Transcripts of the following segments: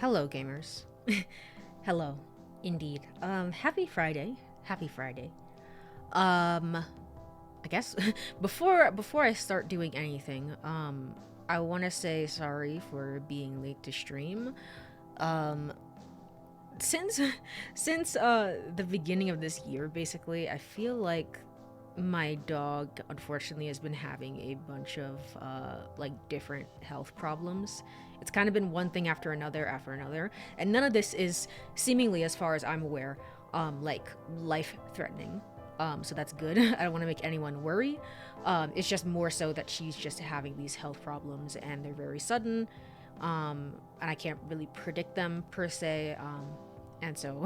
Hello, gamers. Hello, indeed. Happy Friday. Happy Friday. I guess before I start doing anything, I want to say sorry for being late to stream. Um, since since the beginning of this year, basically, I feel like my dog unfortunately has been having a bunch of like different health problems. It's kind of been one thing after another, and none of this is seemingly, as far as I'm aware, like life threatening. So that's good. I don't want to make anyone worry. It's just more so that she's just having these health problems, and they're very sudden, and I can't really predict them per se. And so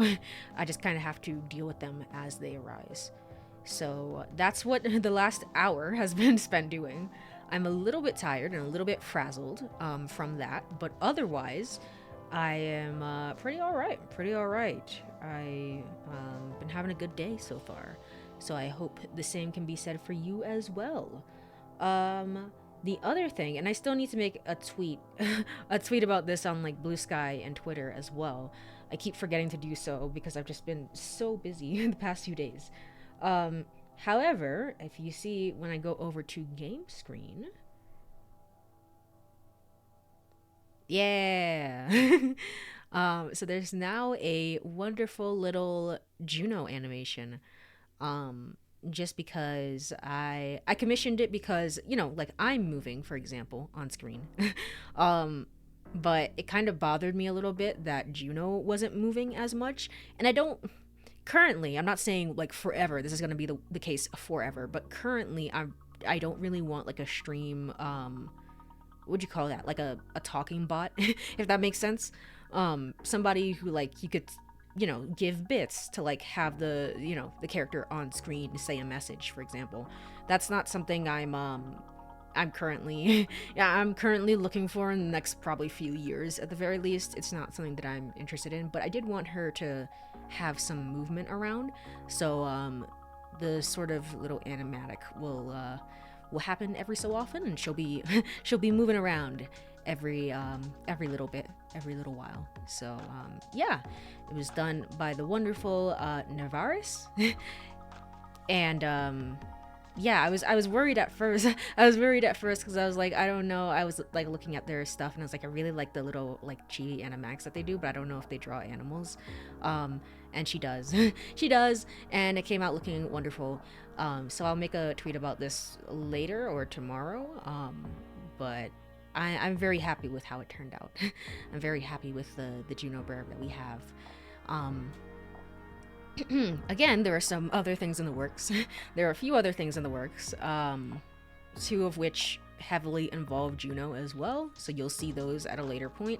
I just kind of have to deal with them as they arise. So that's what the last hour has been spent doing. I'm a little bit tired and a little bit frazzled from that, but otherwise, I am pretty alright. Pretty alright. I been having a good day so far, so I hope the same can be said for you as well. The other thing, and I still need to make a tweet, a tweet about this on like Blue Sky and Twitter as well. I keep forgetting to do so because I've just been so busy the past few days. However, if you see when I go over to game screen, yeah. So there's now a wonderful little Juno animation. Um, just because I commissioned it because, you know, like I'm moving, for example, on screen. um, but it kind of bothered me a little bit that Juno wasn't moving as much, and I don't currently, I'm not saying like forever this is going to be the case forever, but currently I don't really want like a stream, what would you call that, like a talking bot, if that makes sense. Somebody who like you could, you know, give bits to like have the, you know, the character on screen say a message, for example. That's not something I'm currently yeah, I'm currently looking for in the next probably few years at the very least. It's not something that I'm interested in, but I did want her to have some movement around. So the sort of little animatic will happen every so often, and she'll be she'll be moving around every little bit, every little while. So yeah, it was done by the wonderful Navaris. And yeah, I was worried at first. I was worried at first because I was like, I don't know. I was like looking at their stuff, and I was like, I really like the little like chibi animax that they do, but I don't know if they draw animals. And she does. She does, and it came out looking wonderful. So I'll make a tweet about this later or tomorrow. But I'm very happy with how it turned out. I'm very happy with the Juno Bear that we have. Um, Again, there are some other things in the works. There are a few other things in the works, two of which heavily involve Juno as well, so you'll see those at a later point.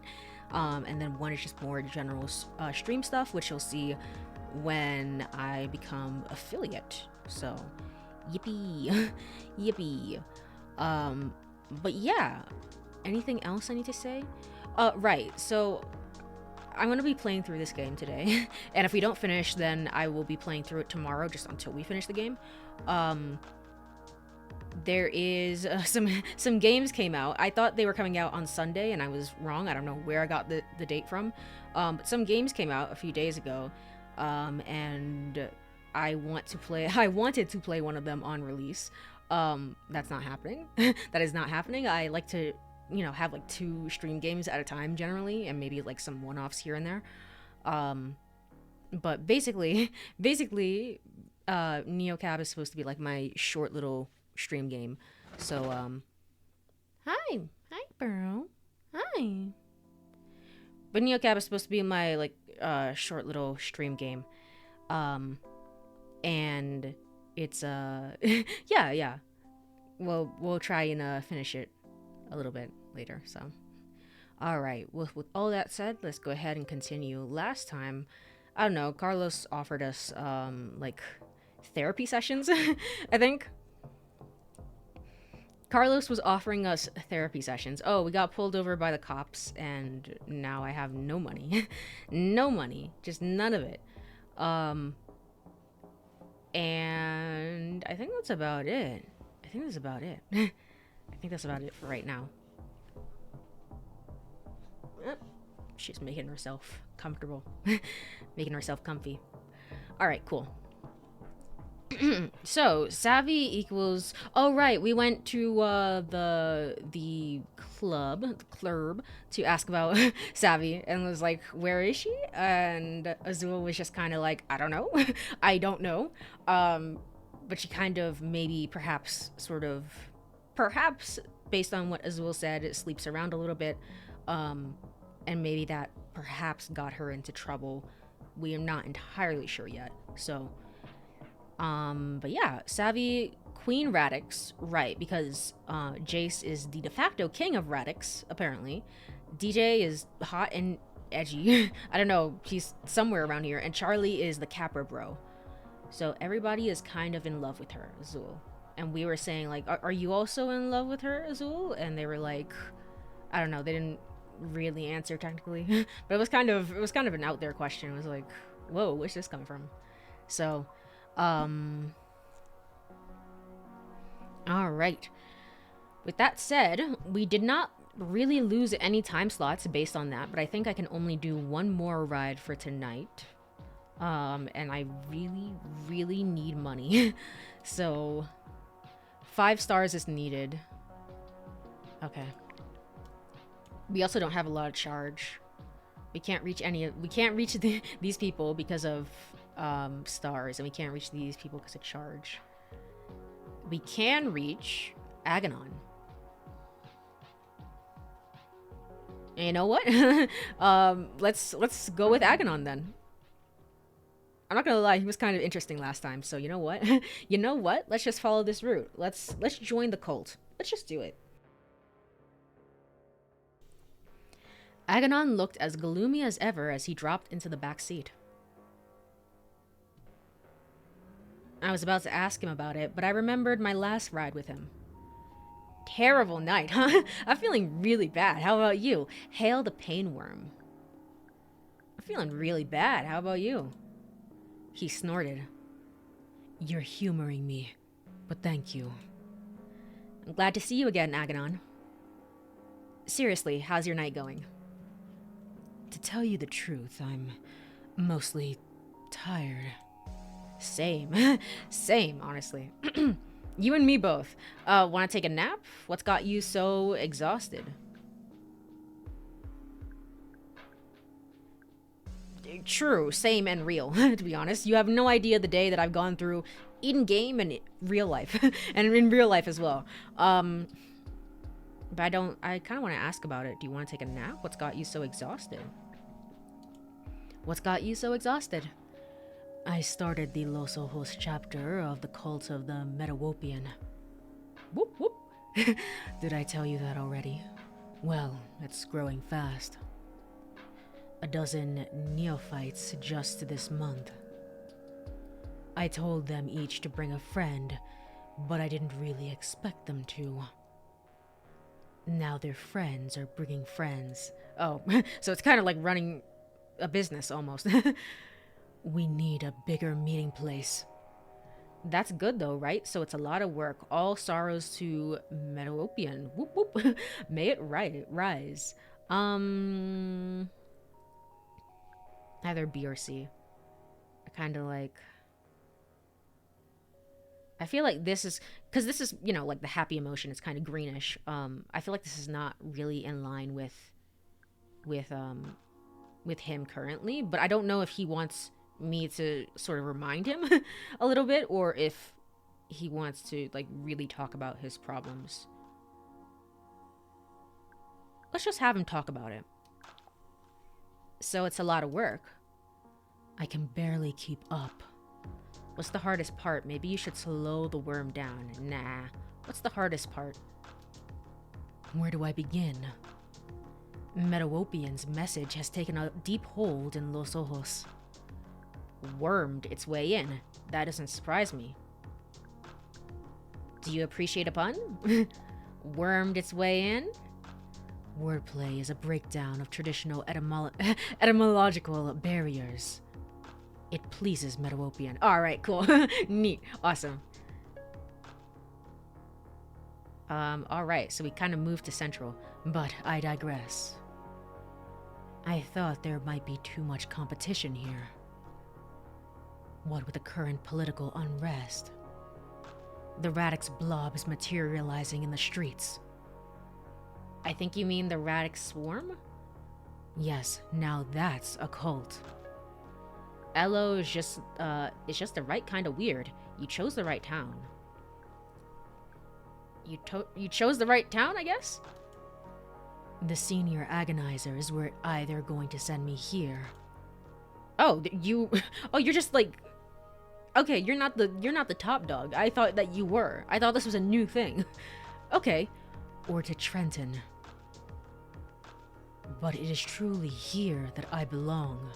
And then one is just more general stream stuff, which you'll see when I become affiliate. So, yippee, yippee. But yeah, anything else I need to say? Right. So I'm going to be playing through this game today. And if we don't finish, then I will be playing through it tomorrow, just until we finish the game. There is some games came out. I thought they were coming out on Sunday, and I was wrong. I don't know where I got the date from. But some games came out a few days ago. And I wanted to play one of them on release. That's not happening. That is not happening. I like to, you know, have like 2 stream games at a time generally, and maybe like some one-offs here and there. But basically Neocab is supposed to be like my short little stream game. So hi Burrow, hi. But Neocab is supposed to be my like short little stream game. And it's yeah, well, we'll try and finish it a little bit later. So all right, with all that said, let's go ahead and continue. Last time, I don't know, Carlos offered us like therapy sessions. I think Carlos was offering us therapy sessions. Oh, we got pulled over by the cops, and now I have no money. No money, just none of it. And I think that's about it. I think that's about it. I think that's about it for right now. She's making herself comfortable. Making herself comfy. Alright, cool. So savvy equals, oh right, we went to the club to ask about savvy, and was like, where is she? And Azul was just kind of like, I don't know. I don't know. But she kind of, maybe, perhaps, sort of, perhaps based on what Azul said, it sleeps around a little bit, and maybe that perhaps got her into trouble. We are not entirely sure yet. So but yeah, Savvy Queen Radix, right, because Jace is the de facto king of Radix, apparently. DJ is hot and edgy. I don't know, he's somewhere around here. And Charlie is the Capra bro. So everybody is kind of in love with her, Azul. And we were saying, like, are you also in love with her, Azul? And they were like, I don't know, they didn't really answer technically. But it was kind of an out there question. It was like, whoa, where's this come from? So all right. With that said, we did not really lose any time slots based on that, but I think I can only do one more ride for tonight. And I really, really need money. So 5 stars is needed. Okay. We also don't have a lot of charge. We can't reach these people because of stars, and we can't reach these people because of charge. We can reach Aganon. And you know what? Let's go with Aganon then. I'm not gonna lie, he was kind of interesting last time. So you know what? You know what? Let's just follow this route. Let's join the cult. Let's just do it. Aganon looked as gloomy as ever as he dropped into the back seat. I was about to ask him about it, but I remembered my last ride with him. Terrible night, huh? I'm feeling really bad. How about you? Hail the pain worm. I'm feeling really bad. How about you? He snorted. You're humoring me, but thank you. I'm glad to see you again, Aganon. Seriously, how's your night going? To tell you the truth, I'm mostly tired. Same. Same, honestly. You and me both. Want to take a nap? What's got you so exhausted? True, same and real, to be honest. You have no idea the day that I've gone through in game and real life. And in real life as well. But I kind of want to ask about it. Do you want to take a nap? What's got you so exhausted? What's got you so exhausted? I started the Los Ojos chapter of the Cult of the Metawopian. Whoop whoop. Did I tell you that already? Well, it's growing fast. 12 neophytes just this month. I told them each to bring a friend, but I didn't really expect them to. Now their friends are bringing friends. Oh, so it's kind of like running a business almost. We need a bigger meeting place. That's good though, right? So it's a lot of work. All sorrows to Metawopian. Whoop whoop. May it rise. Either B or C. I kind of like... I feel like this is... Because this is, you know, like the happy emotion. It's kind of greenish. I feel like this is not really in line with him currently. But I don't know if he wants me to sort of remind him a little bit, or if he wants to, like, really talk about his problems. Let's just have him talk about it. So it's a lot of work. I can barely keep up. What's the hardest part? Maybe you should slow the worm down. Nah. What's the hardest part? Where do I begin? Metawopian's message has taken a deep hold in Los Ojos. Wormed its way in. That doesn't surprise me. Do you appreciate a pun? Wormed its way in? Wordplay is a breakdown of traditional etymological barriers. It pleases Metawopian. Alright, cool. Neat. Awesome. Alright, so we kind of moved to Central. But I digress. I thought there might be too much competition here. What with the current political unrest? The Radix blob is materializing in the streets. I think you mean the Radix swarm? Yes, now that's a cult. Elo is just it's just the right kind of weird. You chose the right town. You chose the right town, I guess? The senior agonizers were either going to send me here. Oh, you oh, you're just like okay, you're not the top dog. I thought that you were. I thought this was a new thing. Okay. Or to Trenton. But it is truly here that I belong.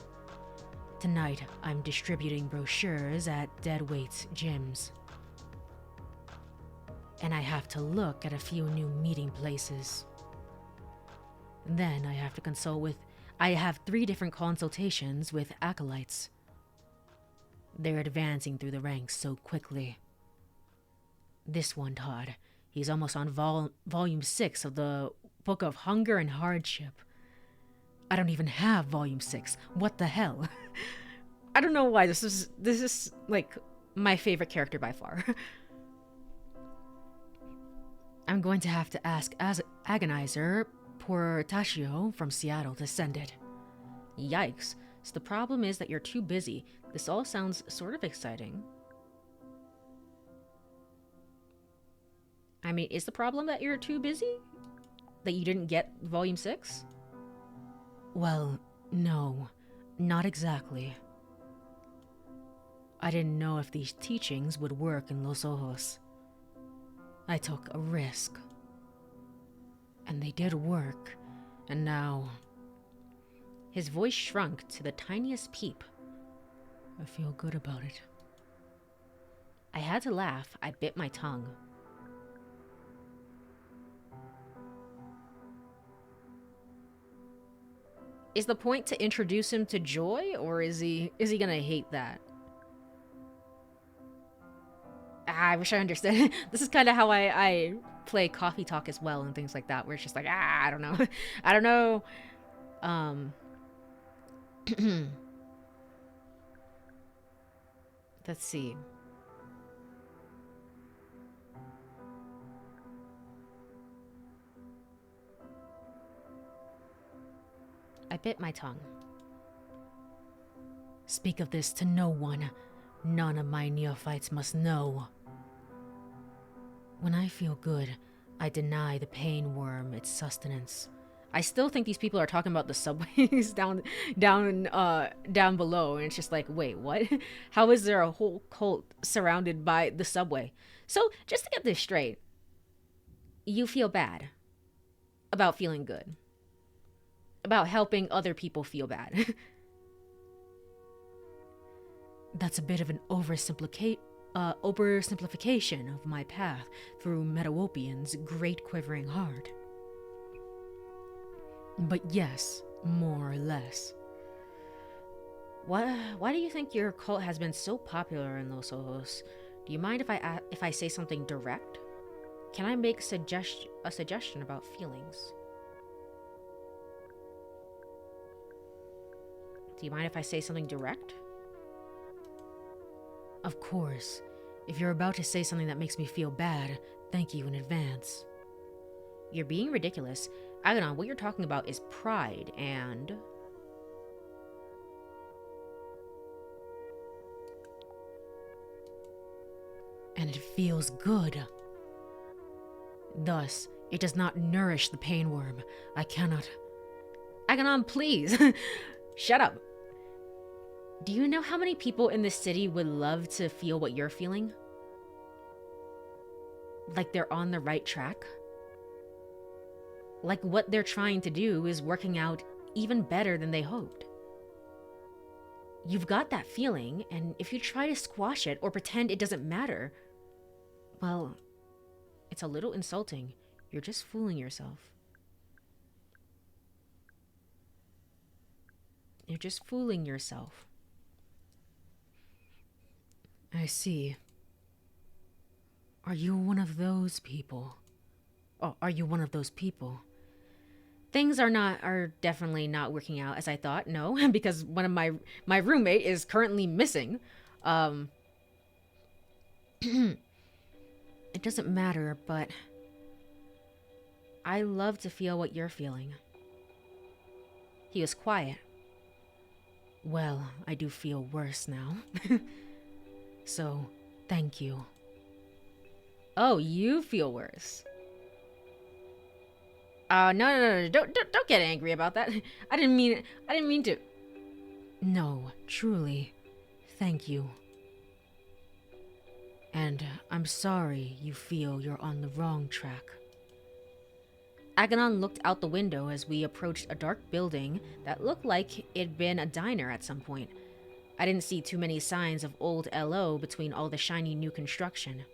Tonight, I'm distributing brochures at deadweight's gyms. And I have to look at a few new meeting places. Then I have to consult with... I have 3 different consultations with acolytes. They're advancing through the ranks so quickly. This one, Todd, he's almost on volume 6 of the Book of Hunger and Hardship. I don't even have volume 6. What the hell? I don't know why this is like my favorite character by far. I'm going to have to ask Agonizer Portaccio from Seattle to send it. Yikes. So the problem is that you're too busy. This all sounds sort of exciting. I mean, is the problem that you're too busy? That you didn't get volume 6? Well, no. Not exactly. I didn't know if these teachings would work in Los Ojos. I took a risk. And they did work. And now... His voice shrunk to the tiniest peep. I feel good about it. I had to laugh. I bit my tongue. Is the point to introduce him to joy, or is he gonna hate that? I wish I understood. This is kind of how I play coffee talk as well and things like that, where it's just like, I don't know. I don't know. Let's see. I bit my tongue. Speak of this to no one. None of my neophytes must know. When I feel good, I deny the pain worm its sustenance. I still think these people are talking about the subways down below, and it's just like, wait, what? How is there a whole cult surrounded by the subway? So, just to get this straight, you feel bad about feeling good, about helping other people feel bad. That's a bit of an oversimplification of my path through Metawopian's great quivering heart. But yes, more or less. Why do you think your cult has been so popular in Los Ojos? Do you mind if I say something direct? Can I make a suggestion about feelings? Do you mind if I say something direct? Of course. If you're about to say something that makes me feel bad, thank you in advance. You're being ridiculous. Aganon, what you're talking about is pride and... And it feels good. Thus, it does not nourish the pain worm. I cannot... Aganon, please! Shut up. Do you know how many people in this city would love to feel what you're feeling? Like they're on the right track? Like what they're trying to do is working out even better than they hoped. You've got that feeling, and if you try to squash it or pretend it doesn't matter, well, it's a little insulting. You're just fooling yourself. You're just fooling yourself. I see. Are you one of those people? Oh, are you one of those people? Things are definitely not working out as I thought. No, because one of my roommate is currently missing. Um, it doesn't matter, but I love to feel what you're feeling. He was quiet. Well, I do feel worse now. So, thank you. Oh, you feel worse. No. Don't get angry about that. I didn't mean to. No, truly. Thank you. And I'm sorry you feel you're on the wrong track. Aganon looked out the window as we approached a dark building that looked like it'd been a diner at some point. I didn't see too many signs of old LO between all the shiny new construction.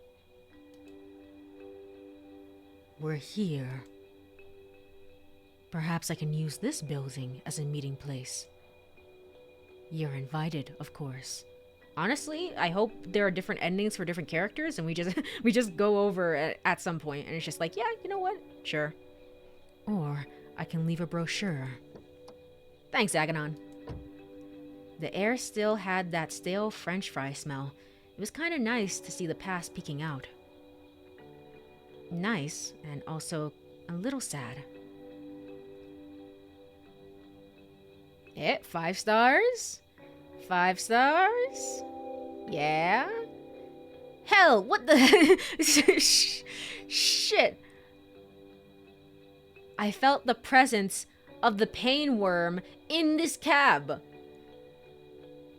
We're here. Perhaps I can use this building as a meeting place. You're invited, of course. Honestly, I hope there are different endings for different characters and we just we just go over at some point and it's just like, yeah, you know what? Sure. Or I can leave a brochure. Thanks, Aganon. The air still had that stale French fry smell. It was kind of nice to see the past peeking out. Nice, and also a little sad. 5 stars? 5 stars? Yeah? Hell, what the... Shit. I felt the presence of the pain worm in this cab.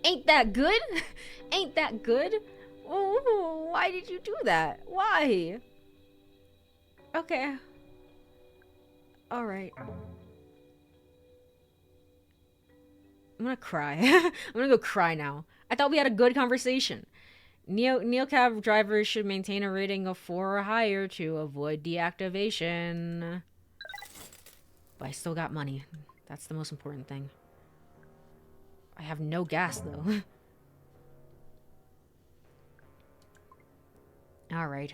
Ain't that good? Ain't that good? Oh, why did you do that? Why? Okay. Alright. I'm gonna cry. I'm gonna go cry now. I thought we had a good conversation. Neocab drivers should maintain a rating of 4 or higher to avoid deactivation. But I still got money. That's the most important thing. I have no gas, though. Alright.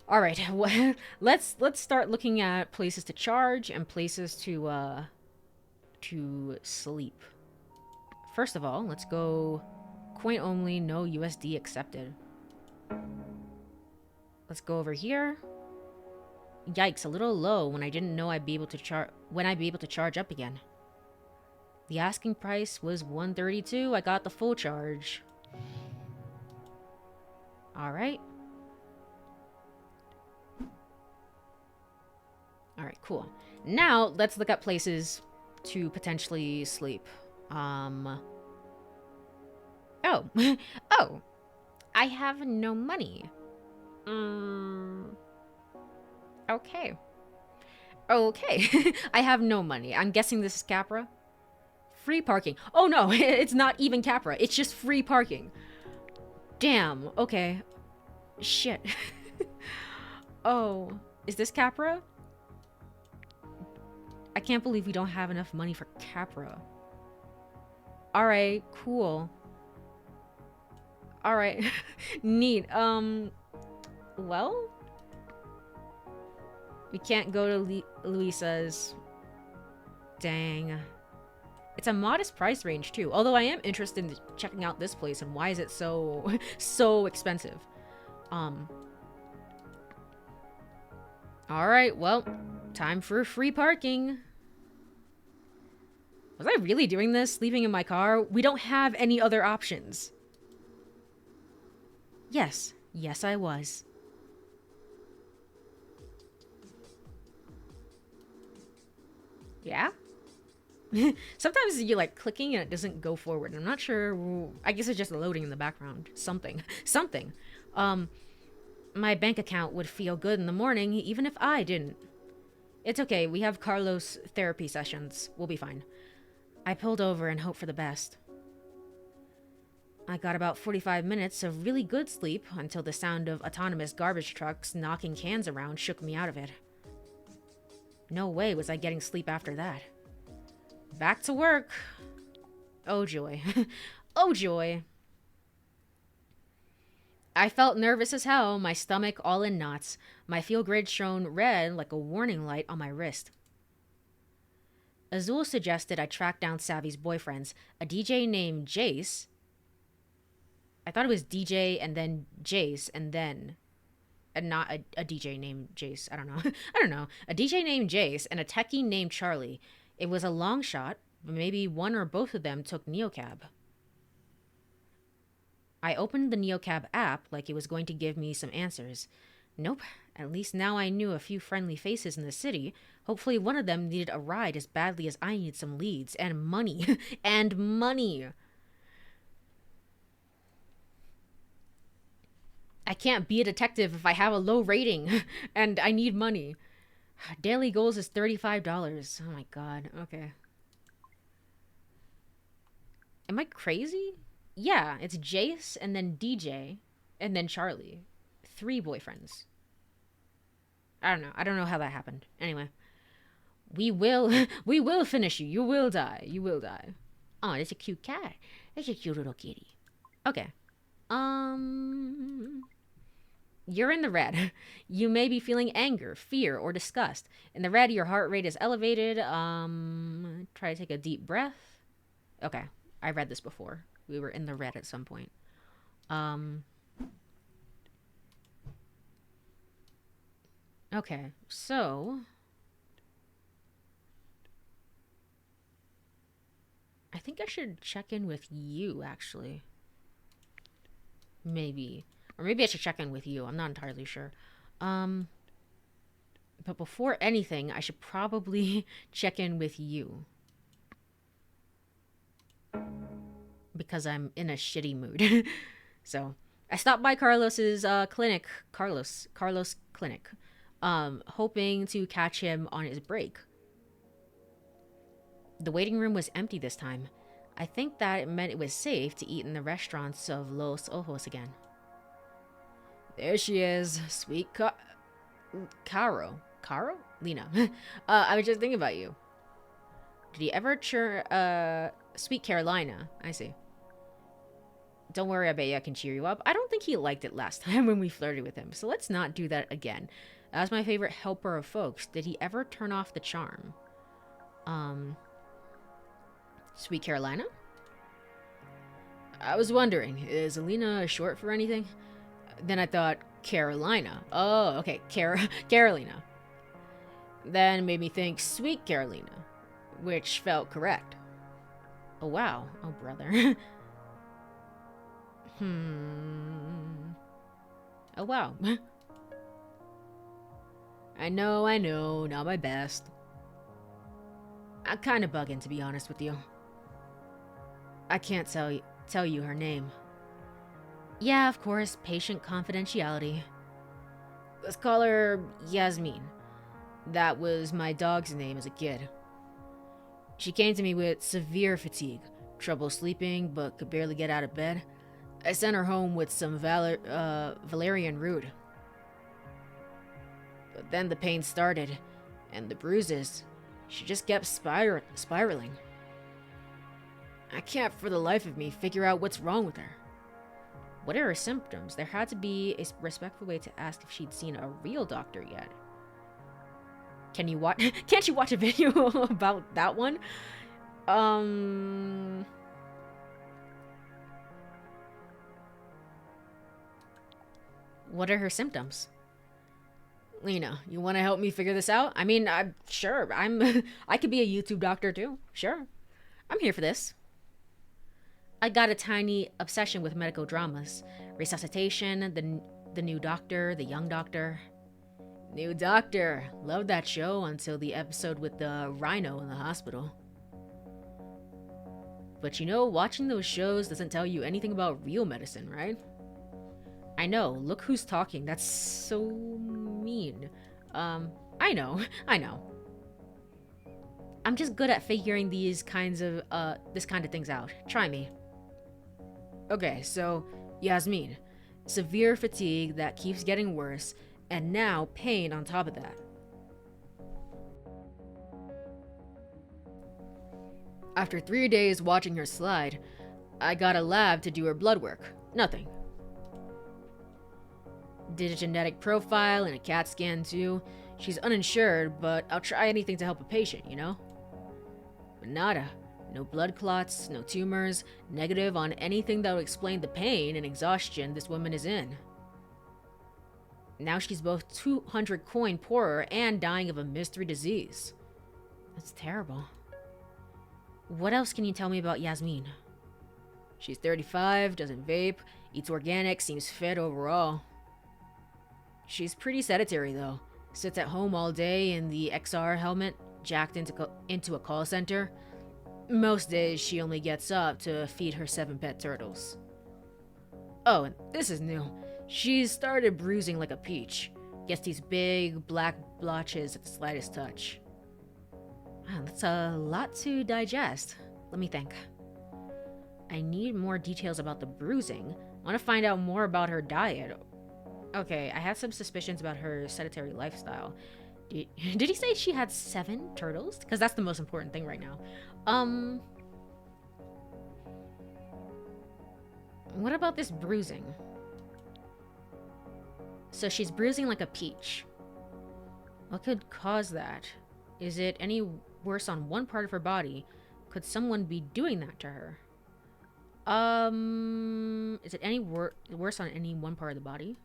Alright, let's start looking at places to charge and places to sleep. First of all, let's go coin only, no USD accepted. Let's go over here. Yikes, a little low when I didn't know I'd be able to charge up again. The asking price was $132. I got the full charge. Alright. Alright, cool. Now, let's look at places to potentially sleep. Oh. Oh. I have no money. Okay. Okay. I have no money. I'm guessing this is Capra. Free parking. Oh no, it's not even Capra. It's just free parking. Damn. Okay. Shit. Oh. Is this Capra? I can't believe we don't have enough money for Capra. Alright, cool. Alright. Neat. Well? We can't go to Luisa's. Dang. It's a modest price range, too. Although I am interested in checking out this place and why is it so, so expensive. Alright, well, time for free parking. Was I really doing this, sleeping in my car? We don't have any other options. Yes. Yes, I was. Yeah? Sometimes you like clicking and it doesn't go forward. I'm not sure. I guess it's just loading in the background. Something. My bank account would feel good in the morning even if I didn't. It's okay. We have Carlos therapy sessions. We'll be fine. I pulled over and hoped for the best. I got about 45 minutes of really good sleep until the sound of autonomous garbage trucks knocking cans around shook me out of it. No way was I getting sleep after that. Back to work. Oh joy. Oh joy. I felt nervous as hell, my stomach all in knots. My feel grid shone red like a warning light on my wrist. Azul suggested I track down Savvy's boyfriends, a DJ named Jace. I thought it was DJ and then Jace and not a DJ named Jace. I don't know. I don't know. A DJ named Jace and a techie named Charlie. It was a long shot, but maybe one or both of them took Neocab. I opened the Neocab app like it was going to give me some answers. Nope. At least now I knew a few friendly faces in the city. Hopefully one of them needed a ride as badly as I needed some leads and money. And money. I can't be a detective if I have a low rating and I need money. Daily goals is $35. Oh my god. Okay. Am I crazy? Yeah, it's Jace and then DJ and then Charlie. 3 boyfriends. I don't know. I don't know how that happened. Anyway. We will finish you. You will die. You will die. Oh, that's a cute cat. That's a cute little kitty. Okay. You're in the red. You may be feeling anger, fear, or disgust. In the red, your heart rate is elevated. Try to take a deep breath. Okay. I read this before. We were in the red at some point. Okay, so I think I should check in with you, actually. Maybe. Or maybe I should check in with you. I'm not entirely sure. But before anything, I should probably check in with you. Because I'm in a shitty mood. So, I stopped by Carlos's clinic. Carlos clinic. Hoping to catch him on his break. The waiting room was empty this time. I think that it meant it was safe to eat in the restaurants of Los Ojos again. There she is, sweet Caro. Caro? Lena. I was just thinking about you. Did he ever sweet Carolina? I see. Don't worry, I bet you I can cheer you up. I don't think he liked it last time when we flirted with him, so let's not do that again. As my favorite helper of folks, did he ever turn off the charm? Sweet Carolina? I was wondering, is Alina short for anything? Then I thought, Carolina. Oh, okay, Carolina. Then it made me think Sweet Carolina, which felt correct. Oh, wow. Oh, brother. Oh, wow. I know, not my best. I'm kind of bugging, to be honest with you. I can't tell you her name. Yeah, of course, patient confidentiality. Let's call her Yasmin. That was my dog's name as a kid. She came to me with severe fatigue, trouble sleeping, but could barely get out of bed. I sent her home with some valerian root. But then the pain started, and the bruises. She just kept spiraling. I can't for the life of me figure out what's wrong with her. What are her symptoms? There had to be a respectful way to ask if she'd seen a real doctor yet. Can't you watch a video about that one? What are her symptoms? Lena, you want to help me figure this out? I mean, I'm sure. I could be a YouTube doctor too. Sure. I'm here for this. I got a tiny obsession with medical dramas. Resuscitation, the new doctor, the young doctor. New doctor. Loved that show until the episode with the rhino in the hospital. But you know, watching those shows doesn't tell you anything about real medicine, right? I know, look who's talking. That's so mean. I know. I'm just good at figuring this kind of things out. Try me. Okay, so Yasmin, severe fatigue that keeps getting worse, and now pain on top of that. After 3 days watching her slide, I got a lab to do her blood work. Nothing. Did a genetic profile and a CAT scan too. She's uninsured, but I'll try anything to help a patient, you know? But nada. No blood clots, no tumors, negative on anything that would explain the pain and exhaustion this woman is in. Now she's both 200 coin poorer and dying of a mystery disease. That's terrible. What else can you tell me about Yasmin? She's 35, doesn't vape, eats organic, seems fit overall. She's pretty sedentary though. Sits at home all day in the XR helmet, jacked into a call center. Most days she only gets up to feed her 7 pet turtles. Oh, and this is new. She's started bruising like a peach. Gets these big black blotches at the slightest touch. Wow, that's a lot to digest. Let me think. I need more details about the bruising. I want to find out more about her diet. Okay, I had some suspicions about her sedentary lifestyle. Did he say she had 7 turtles? Because that's the most important thing right now. What about this bruising? So she's bruising like a peach. What could cause that? Is it any worse on one part of her body? Could someone be doing that to her? Is it any worse on any one part of the body?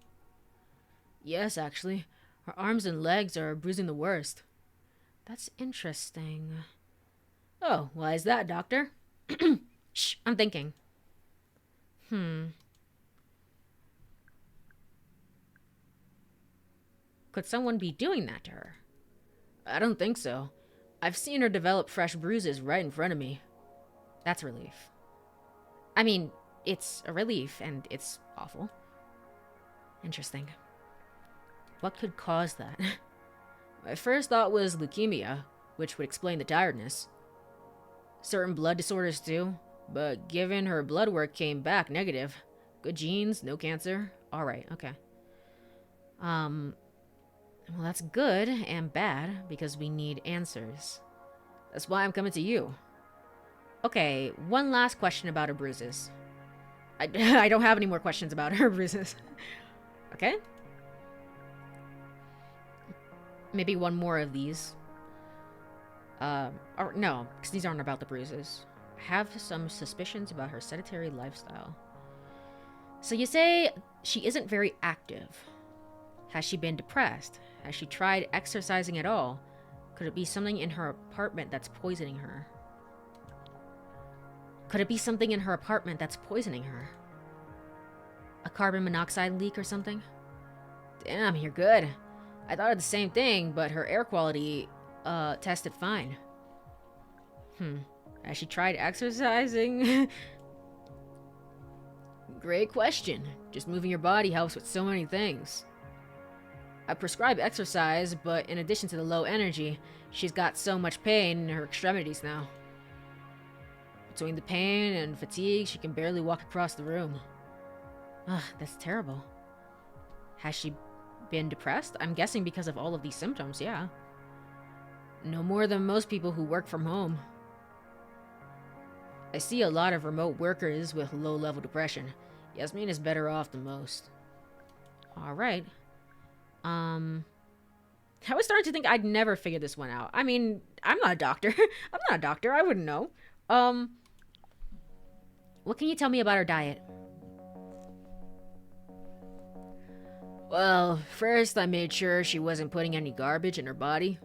Yes, actually. Her arms and legs are bruising the worst. That's interesting. Oh, why is that, doctor? Shh, I'm thinking. Could someone be doing that to her? I don't think so. I've seen her develop fresh bruises right in front of me. That's a relief. I mean, it's a relief, and it's awful. Interesting. What could cause that? My first thought was leukemia, which would explain the tiredness. Certain blood disorders too, but given her blood work came back negative. Good genes, no cancer. Alright, okay. Well, that's good and bad, because we need answers. That's why I'm coming to you. Okay, one last question about her bruises. I don't have any more questions about her bruises. Okay? Maybe one more of these. Or no, because these aren't about the bruises. I have some suspicions about her sedentary lifestyle. So you say she isn't very active. Has she been depressed? Has she tried exercising at all? Could it be something in her apartment that's poisoning her? Could it be something in her apartment that's poisoning her? A carbon monoxide leak or something? Damn, you're good. I thought of the same thing, but her air quality, tested fine. Has she tried exercising? Great question. Just moving your body helps with so many things. I prescribe exercise, but in addition to the low energy, she's got so much pain in her extremities now. Between the pain and fatigue, she can barely walk across the room. Ugh, that's terrible. Has she been depressed? I'm guessing because of all of these symptoms, yeah. No more than most people who work from home. I see a lot of remote workers with low-level depression. Yasmin is better off than most. Alright. I was starting to think I'd never figure this one out. I mean, I'm not a doctor. I'm not a doctor. I wouldn't know. What can you tell me about her diet? Well, first I made sure she wasn't putting any garbage in her body.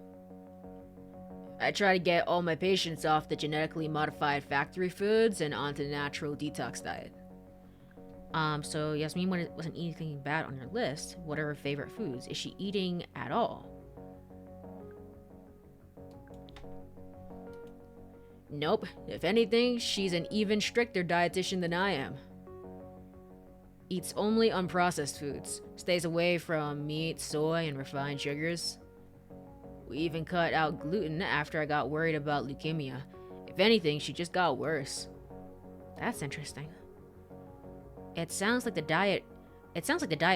I try to get all my patients off the genetically modified factory foods and onto the natural detox diet. So Yasmin wasn't eating anything bad on your list. What are her favorite foods? Is she eating at all? Nope. If anything, she's an even stricter dietitian than I am. Eats only unprocessed foods. Stays away from meat, soy, and refined sugars. We even cut out gluten after I got worried about leukemia. If anything, she just got worse. That's interesting. It sounds like the diet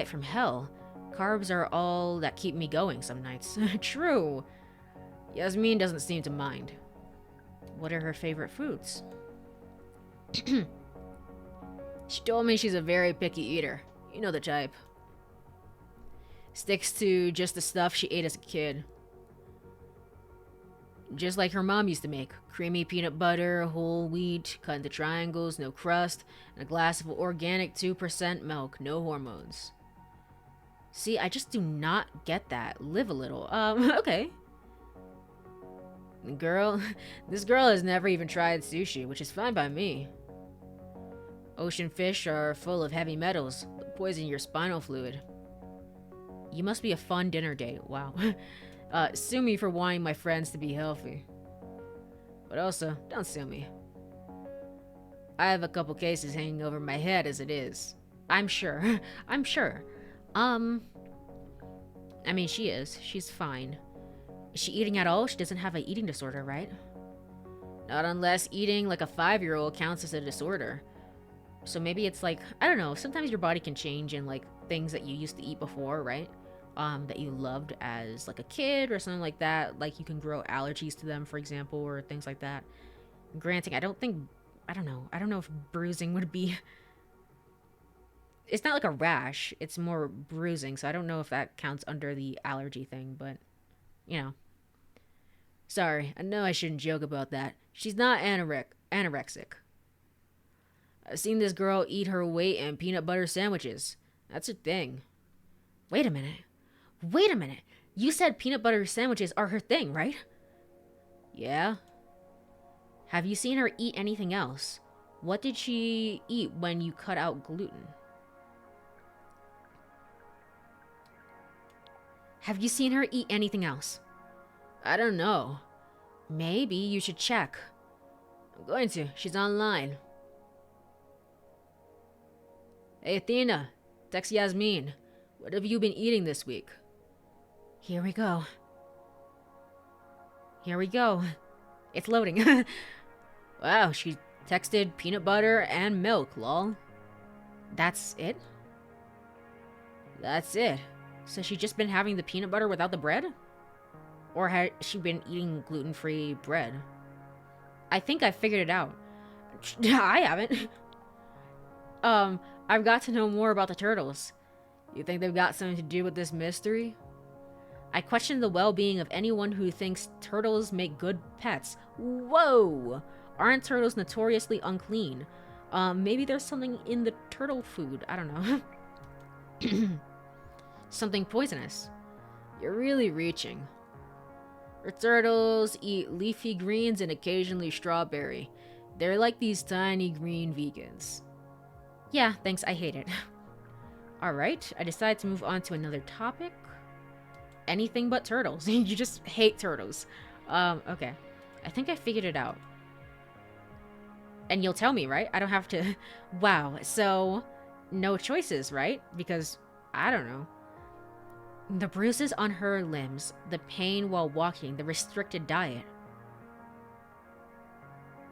from hell. Carbs are all that keep me going some nights. True. Yasmin doesn't seem to mind. What are her favorite foods? She told me she's a very picky eater. You know the type. Sticks to just the stuff she ate as a kid. Just like her mom used to make. Creamy peanut butter, whole wheat, cut into triangles, no crust, and a glass of organic 2% milk, no hormones. See, I just do not get that. Live a little. Okay. Girl, this girl has never even tried sushi, which is fine by me. Ocean fish are full of heavy metals, that poison your spinal fluid. You must be a fun dinner date. Wow. Sue me for wanting my friends to be healthy. But also, don't sue me. I have a couple cases hanging over my head as it is. I'm sure. I'm sure. I mean, she is. She's fine. Is she eating at all? She doesn't have an eating disorder, right? Not unless eating like a 5-year-old counts as a disorder. So maybe it's like, I don't know, sometimes your body can change in like things that you used to eat before, right? That you loved as like a kid or something like that. Like you can grow allergies to them, for example, or things like that. Granting, I don't know if bruising would be... It's not like a rash, it's more bruising, so I don't know if that counts under the allergy thing, but, you know. Sorry, I know I shouldn't joke about that. She's not anorexic. I've seen this girl eat her weight in peanut butter sandwiches. That's her thing. Wait a minute. You said peanut butter sandwiches are her thing, right? Yeah. Have you seen her eat anything else? What did she eat when you cut out gluten? Have you seen her eat anything else? I don't know. Maybe you should check. I'm going to. She's online. Hey, Athena. Text Yasmin. What have you been eating this week? Here we go. It's loading. Wow, she texted peanut butter and milk, lol. That's it? That's it. So she just been having the peanut butter without the bread? Or has she been eating gluten-free bread? I think I figured it out. I haven't. I've got to know more about the turtles. You think they've got something to do with this mystery? I question the well-being of anyone who thinks turtles make good pets. Whoa! Aren't turtles notoriously unclean? Maybe there's something in the turtle food. I don't know. Something poisonous. You're really reaching. Her turtles eat leafy greens and occasionally strawberry. They're like these tiny green vegans. Yeah, thanks, I hate it. Alright, I decided to move on to another topic. Anything but turtles. You just hate turtles. Okay. I think I figured it out. And you'll tell me, right? I don't have to... Wow, so... No choices, right? Because, I don't know. The bruises on her limbs, the pain while walking, the restricted diet.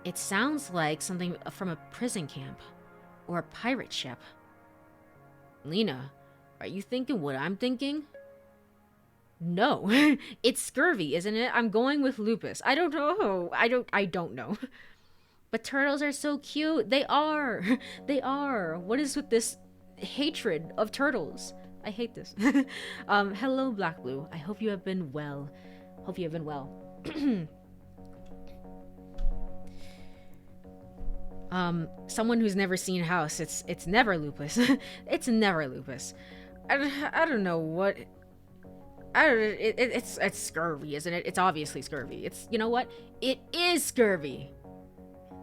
It sounds like something from a prison camp. Or a pirate ship. Lena, are you thinking what I'm thinking? No, it's scurvy, isn't it? I'm going with lupus. I don't know. I don't know. But turtles are so cute. They are. They are. What is with this hatred of turtles? I hate this. Hello, Black Blue. I hope you have been well. Someone who's never seen House. It's never lupus. It's never lupus. I don't know what. It's scurvy, isn't it? It's obviously scurvy. It's, you know what? It is scurvy.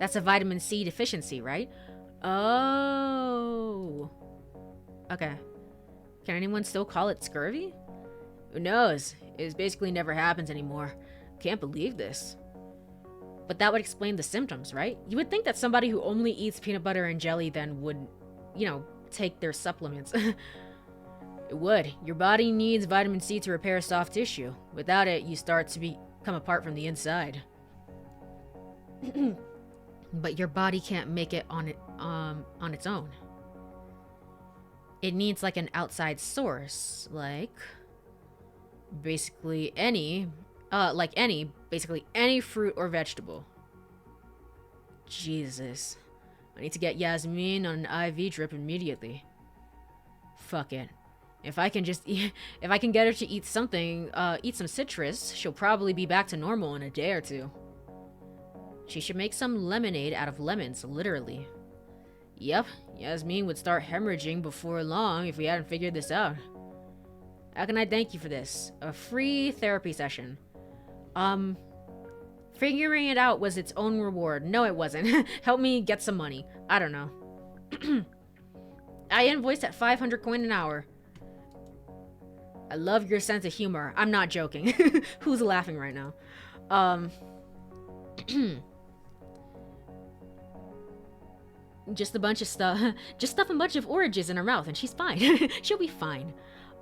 That's a vitamin C deficiency, right? Oh. Okay. Can anyone still call it scurvy? Who knows? It basically never happens anymore. Can't believe this. But that would explain the symptoms, right? You would think that somebody who only eats peanut butter and jelly then would, you know, take their supplements. It would. Your body needs vitamin C to repair soft tissue. Without it, you start to become apart from the inside. But your body can't make it on its own. It needs like an outside source, like basically any fruit or vegetable. Jesus. I need to get Yasmin on an IV drip immediately. Fuck it. If I can just eat, if I can get her to eat something, eat some citrus, she'll probably be back to normal in a day or two. She should make some lemonade out of lemons, literally. Yep, Yasmin would start hemorrhaging before long if we hadn't figured this out. How can I thank you for this? A free therapy session. Figuring it out was its own reward. No, it wasn't. Help me get some money. I don't know. I invoiced at 500 coin an hour. I love your sense of humor. I'm not joking. Who's laughing right now? Just a bunch of stuff. Just stuff a bunch of oranges in her mouth and she's fine. She'll be fine.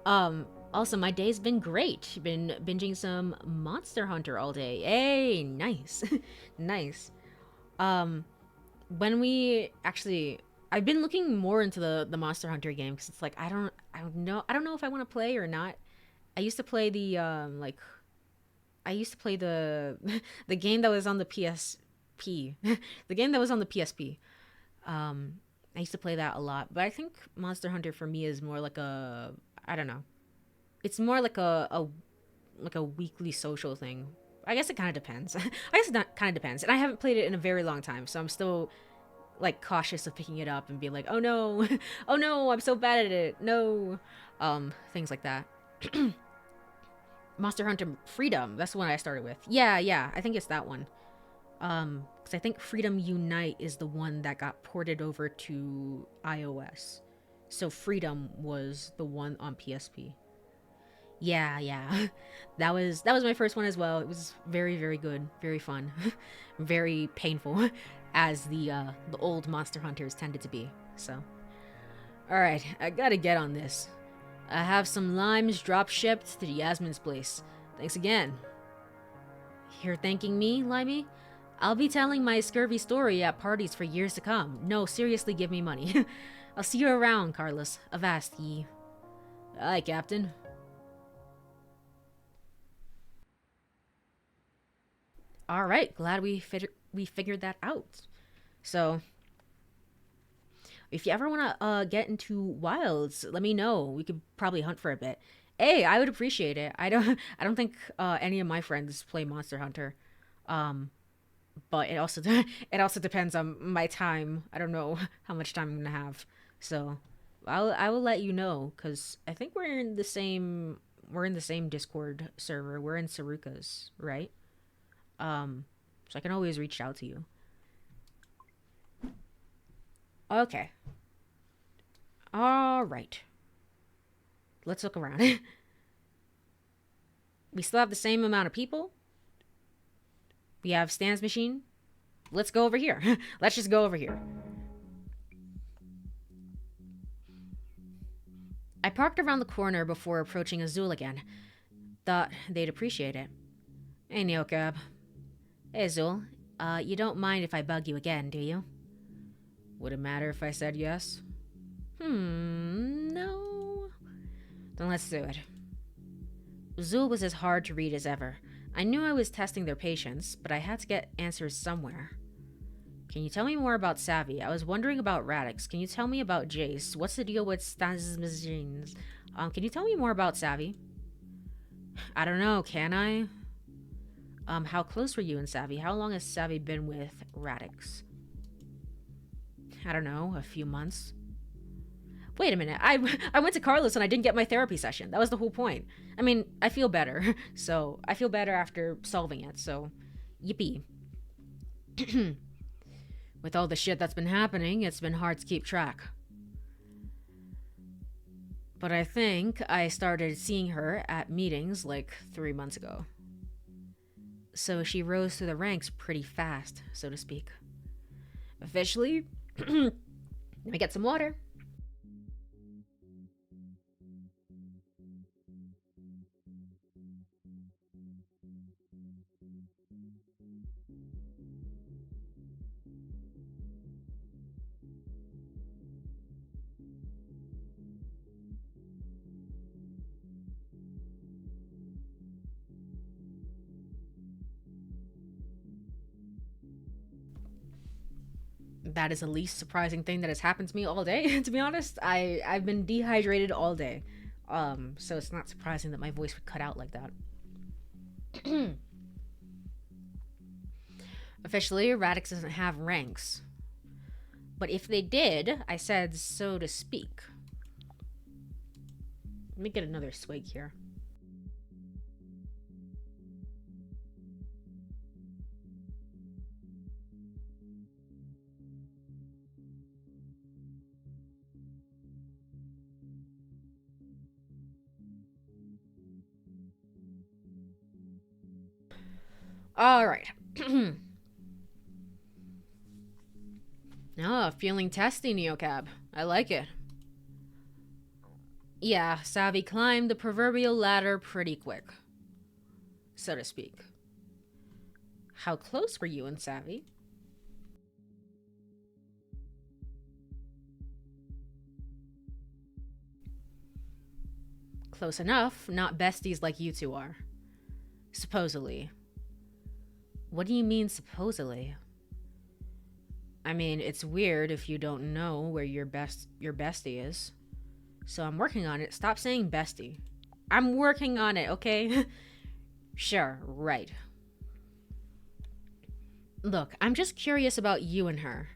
Also, my day's been great. Been binging some Monster Hunter all day. Hey, nice. Nice. When we actually... I've been looking more into the Monster Hunter game because it's like, I don't know if I want to play or not. I used to play the, I used to play the game that was on the PSP. The game that was on the PSP. I used to play that a lot, but I think Monster Hunter for me is more like a, I don't know. It's more like a weekly social thing. I guess it kind of depends. I guess it kind of depends. And I haven't played it in a very long time, so I'm still like cautious of picking it up and being like, oh no, oh no, I'm so bad at it. No, things like that. Monster Hunter Freedom. That's the one I started with. Yeah, I think it's that one. Because I think Freedom Unite is the one that got ported over to iOS. So Freedom was the one on PSP. Yeah. That was my first one as well. It was very, very good, very fun, very painful, as the old Monster Hunters tended to be. So, all right, I gotta get on this. I have some limes drop shipped to Yasmin's place. Thanks again. You're thanking me, Limey? I'll be telling my scurvy story at parties for years to come. No, seriously, give me money. I'll see you around, Carlos. Avast ye. Aye, Captain. All right, glad we figured that out. So, if you ever want to get into wilds, let me know. We could probably hunt for a bit. Hey, I would appreciate it. I don't think any of my friends play Monster Hunter. But it also it also depends on my time. I don't know how much time I'm gonna have. So, I will let you know because I think we're in the same Discord server. We're in Saruka's, right? So I can always reach out to you. Okay. All right. Let's look around. We still have the same amount of people. We have Stan's machine. Let's go over here. Let's just go over here. I parked around the corner before approaching Azul again. Thought they'd appreciate it. Hey, Neocab. Hey, Azul. You don't mind if I bug you again, do you? Would it matter if I said yes? No. Then let's do it. Azul was as hard to read as ever. I knew I was testing their patience, but I had to get answers somewhere. Can you tell me more about Savvy? I was wondering about Radix. Can you tell me about Jace? What's the deal with Stan's machines? Can you tell me more about Savvy? I don't know, can I? How close were you and Savvy? How long has Savvy been with Radix? I don't know, a few months. Wait a minute, I went to Carlos and I didn't get my therapy session. That was the whole point. I mean, I feel better. So, I feel better after solving it, so yippee. With all the shit that's been happening, it's been hard to keep track. But I think I started seeing her at meetings like 3 months ago. So she rose through the ranks pretty fast, so to speak. Officially, let me get some water. That is the least surprising thing that has happened to me all day, to be honest. I've been dehydrated all day. So it's not surprising that my voice would cut out like that. Officially, Radix doesn't have ranks. But if they did, I said so to speak. Let me get another swig here. All right. Oh, feeling testy, Neocab. I like it. Yeah, Savvy climbed the proverbial ladder pretty quick, so to speak. How close were you and Savvy? Close enough, not besties like you two are. Supposedly. What do you mean, supposedly? I mean, it's weird if you don't know where your bestie is. So I'm working on it. Stop saying bestie. I'm working on it, okay? Sure, right. Look, I'm just curious about you and her.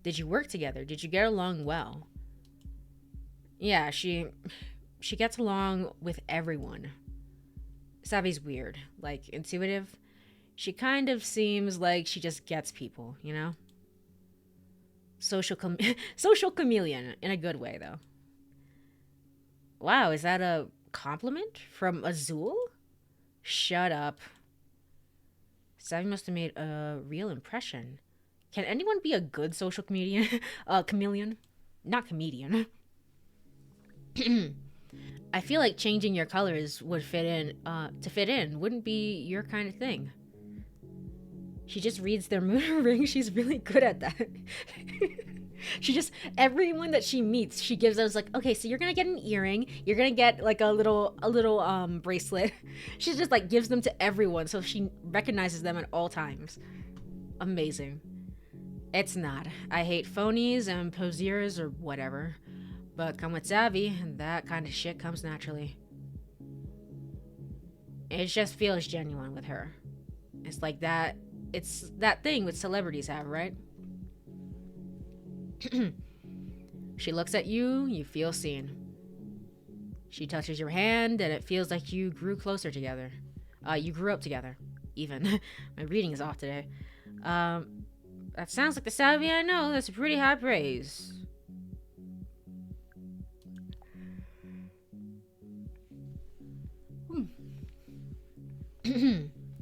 Did you work together? Did you get along well? Yeah, she gets along with everyone. Savvy's weird, like intuitive. She kind of seems like she just gets people, you know? Social chameleon in a good way though. Wow, is that a compliment from Azul? Shut up. Savvy must have made a real impression. Can anyone be a good social comedian? Chameleon? Not comedian. I feel like changing your colors would fit in, to fit in, wouldn't be your kind of thing. She just reads their moon ring. She's really good at that. She just, everyone that she meets, she gives us like, okay, so you're gonna get an earring, you're gonna get like a little bracelet. She just like gives them to everyone, so she recognizes them at all times. Amazing. It's not. I hate phonies and poseurs or whatever, but come with Savvy, and that kind of shit comes naturally. It just feels genuine with her. It's like that. It's that thing with celebrities have, right? She looks at you, you feel seen. She touches your hand, and it feels like you grew closer together. You grew up together, even. My reading is off today. That sounds like the Savvy I know. That's pretty high praise.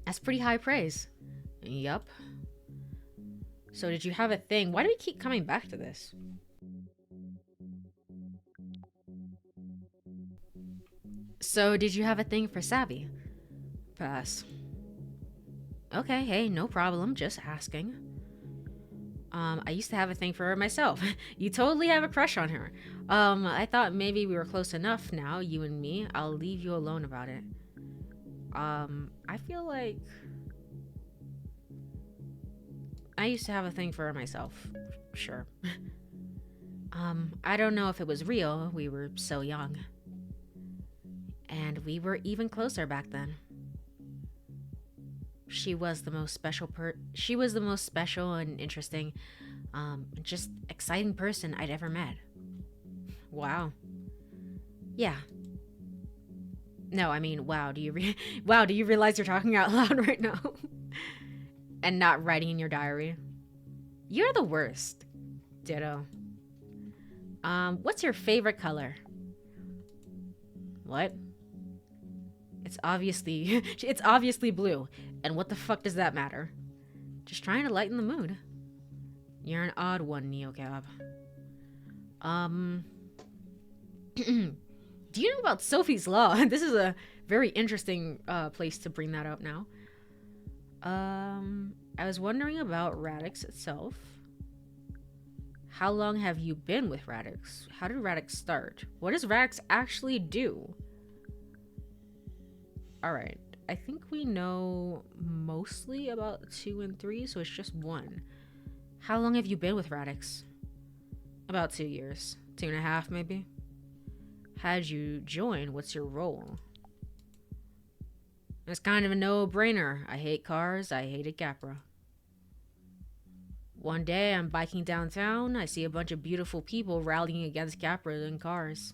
That's pretty high praise. Yup. So did you have a thing? Why do we keep coming back to this? So did you have a thing for Savvy? Pass. Okay, hey, no problem. Just asking. I used to have a thing for her myself. You totally have a crush on her. I thought maybe we were close enough now, you and me. I'll leave you alone about it. I feel like I used to have a thing for her myself. Sure. I don't know if it was real. We were so young. And we were even closer back then. She was the most special and interesting, just exciting person I'd ever met. Wow. Yeah. No, I mean, wow, wow, do you realize you're talking out loud right now? And not writing in your diary? You're the worst. Ditto. What's your favorite color? What? It's obviously blue. And what the fuck does that matter? Just trying to lighten the mood. You're an odd one, Neocab. Do you know about Sophie's Law? This is a very interesting place to bring that up now. I was wondering about Radix itself. How long have you been with Radix? How did Radix start? What does Radix actually do? Alright, I think we know mostly about 2 and 3, so it's just 1. How long have you been with Radix? About 2 years. 2.5 maybe? How'd you join? What's your role? It's kind of a no-brainer. I hate cars. I hated Capra. One day, I'm biking downtown. I see a bunch of beautiful people rallying against Capra in cars.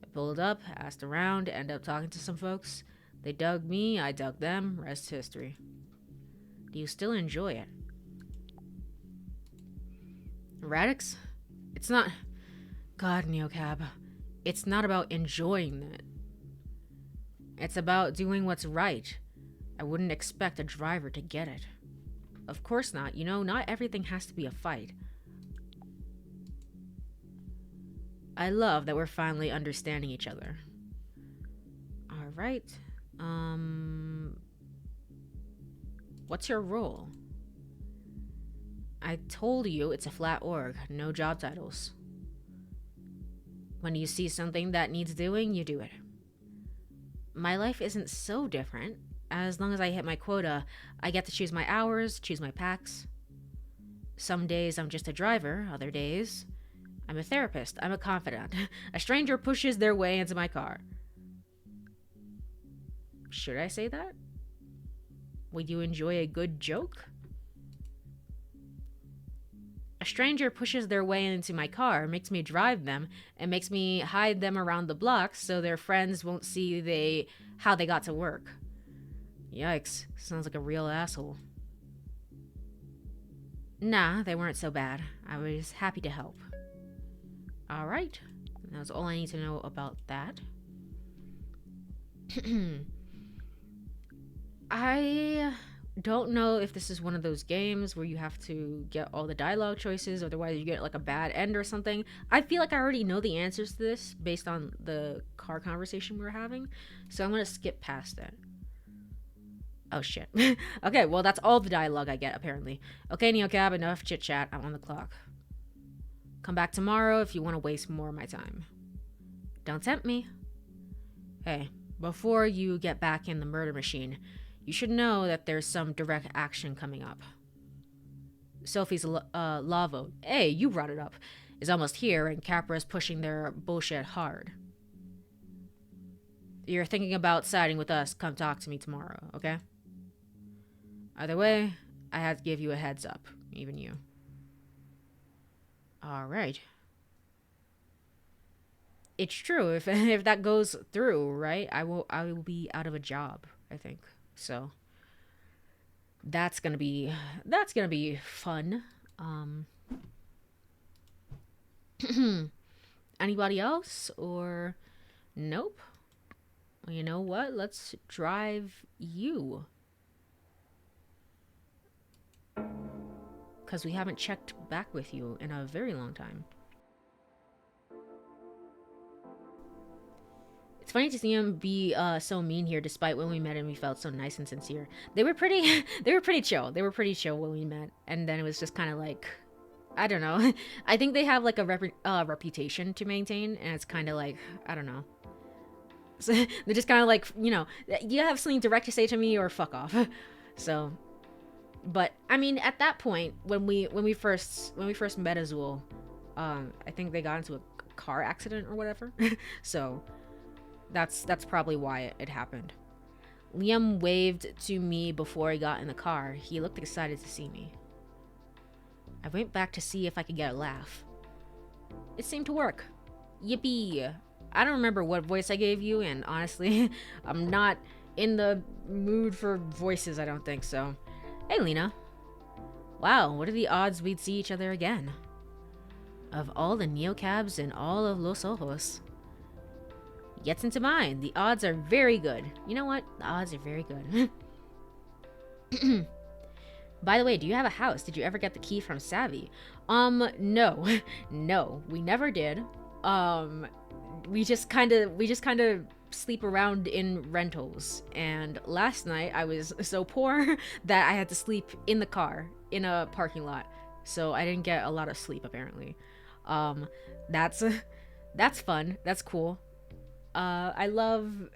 I pulled up, asked around, ended up talking to some folks. They dug me, I dug them. Rest history. Do you still enjoy it? Radix? It's not... God, Neocab. It's not about enjoying it. It's about doing what's right. I wouldn't expect a driver to get it. Of course not. You know, not everything has to be a fight. I love that we're finally understanding each other. Alright. What's your role? I told you it's a flat org. No job titles. When you see something that needs doing, you do it. My life isn't so different. As long as I hit my quota, I get to choose my hours, choose my packs. Some days I'm just a driver, other days I'm a therapist, I'm a confidant. A stranger pushes their way into my car. Should I say that? Would you enjoy a good joke? A stranger pushes their way into my car, makes me drive them, and makes me hide them around the block so their friends won't see how they got to work. Yikes, sounds like a real asshole. Nah, they weren't so bad. I was happy to help. Alright, that's all I need to know about that. I don't know if this is one of those games where you have to get all the dialogue choices, otherwise you get like a bad end or something. I feel like I already know the answers to this based on the car conversation we were having, so I'm gonna skip past it. Oh shit. Okay, well that's all the dialogue I get apparently. Okay, Neocab, enough chit chat. I'm on the clock. Come back tomorrow if you want to waste more of my time. Don't tempt me. Hey, before you get back in the murder machine, you should know that there's some direct action coming up. Sophie's law vote, hey, you brought it up, is almost here, and Capra's pushing their bullshit hard. You're thinking about siding with us, come talk to me tomorrow, okay? Either way, I had to give you a heads up, even you. Alright. It's true, if that goes through, right, I will be out of a job, I think. So that's gonna be fun. Anybody else? Or nope? Well, you know what? Let's drive you. Because we haven't checked back with you in a very long time. It's funny to see him be so mean here, despite when we met him, he felt so nice and sincere. They were pretty chill. They were pretty chill when we met, and then it was just kind of like, I don't know. I think they have like a reputation to maintain, and it's kind of like, I don't know. So they're just kind of like, you know, you have something direct to say to me or fuck off. So, but I mean, at that point, when we first met Azul, I think they got into a car accident or whatever. So that's probably why it happened. Liam waved to me before he got in the car. He looked excited to see me. I went back to see if I could get a laugh. It seemed to work. Yippee! I don't remember what voice I gave you, and honestly, I'm not in the mood for voices, I don't think so. Hey, Lena. Wow, what are the odds we'd see each other again? Of all the neocabs in all of Los Ojos. Gets into mind. The odds are very good. You know what? The odds are very good. By the way, do you have a house? Did you ever get the key from Savvy? No. No, we never did. We just kind of sleep around in rentals. And last night I was so poor that I had to sleep in the car in a parking lot. So I didn't get a lot of sleep apparently. That's fun. That's cool. I love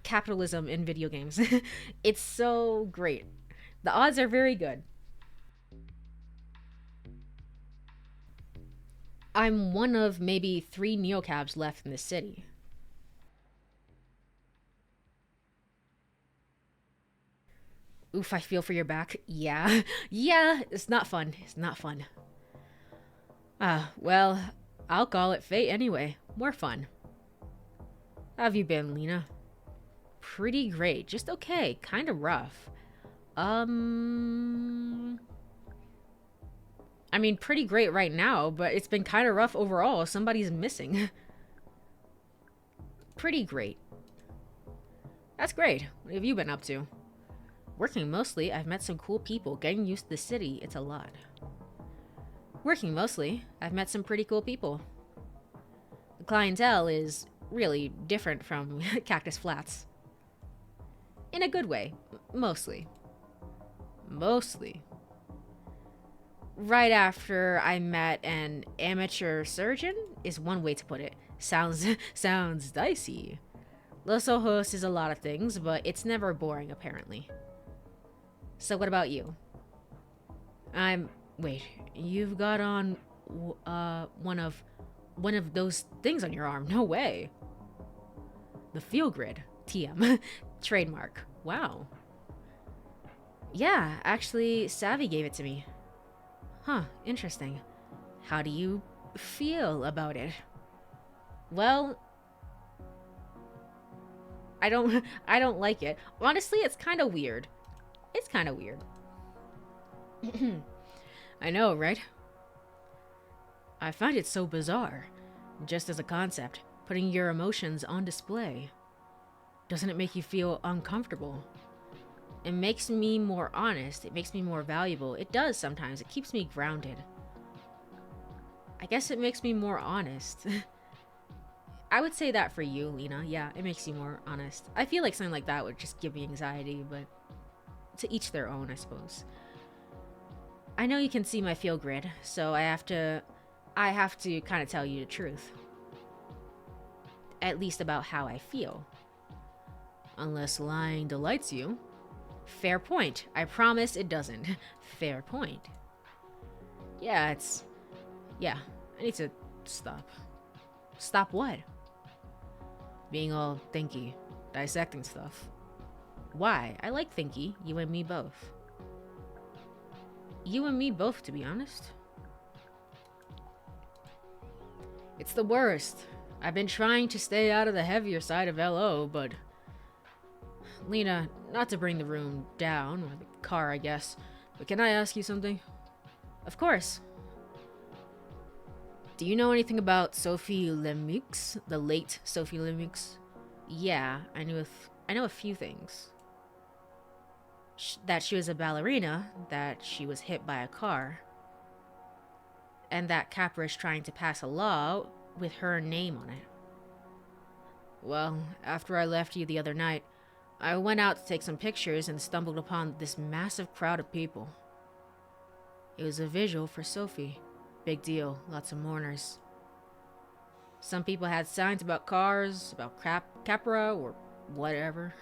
capitalism in video games. It's so great. The odds are very good. I'm one of maybe 3 neocabs left in the city. Oof, I feel for your back. Yeah. Yeah, it's not fun. It's not fun. Well, I'll call it fate anyway. More fun. How have you been, Lena? Pretty great. Just okay. Kind of rough. Um... I mean, pretty great right now, but it's been kind of rough overall. Somebody's missing. Pretty great. That's great. What have you been up to? Working mostly. I've met some cool people. Getting used to the city, it's a lot. Working mostly. I've met some pretty cool people. The clientele is really different from Cactus Flats. In a good way. Mostly. Mostly. Right after I met an amateur surgeon is one way to put it. Sounds dicey. Los Ojos is a lot of things, but it's never boring apparently. So what about you? Wait, you've got on one of those things on your arm. No way. The feel grid. TM. Trademark. Wow. Yeah, actually Savvy gave it to me. Huh, interesting. How do you feel about it? Well, I don't like it. Honestly, it's kind of weird. It's kind of weird. I know, right? I find it so bizarre. Just as a concept, putting your emotions on display. Doesn't it make you feel uncomfortable? It makes me more honest. It makes me more valuable. It does sometimes. It keeps me grounded. I guess it makes me more honest. I would say that for you, Lena. Yeah, it makes you more honest. I feel like something like that would just give me anxiety, but to each their own, I suppose. I know you can see my feel grid, so I have to kind of tell you the truth. At least about how I feel. Unless lying delights you. Fair point. I promise it doesn't. Fair point. Yeah, I need to stop. Stop what? Being all thinky. Dissecting stuff. Why? I like thinky. You and me both. You and me both, to be honest. It's the worst. I've been trying to stay out of the heavier side of LO, but... Lena, not to bring the room down, or the car, I guess, but can I ask you something? Of course. Do you know anything about Sophie Lemix? The late Sophie Lemix? Yeah, I know a few things. That she was a ballerina, that she was hit by a car, and that Capra is trying to pass a law with her name on it. Well, after I left you the other night, I went out to take some pictures and stumbled upon this massive crowd of people. It was a visual for Sophie. Big deal, lots of mourners. Some people had signs about cars, about Capra, or whatever.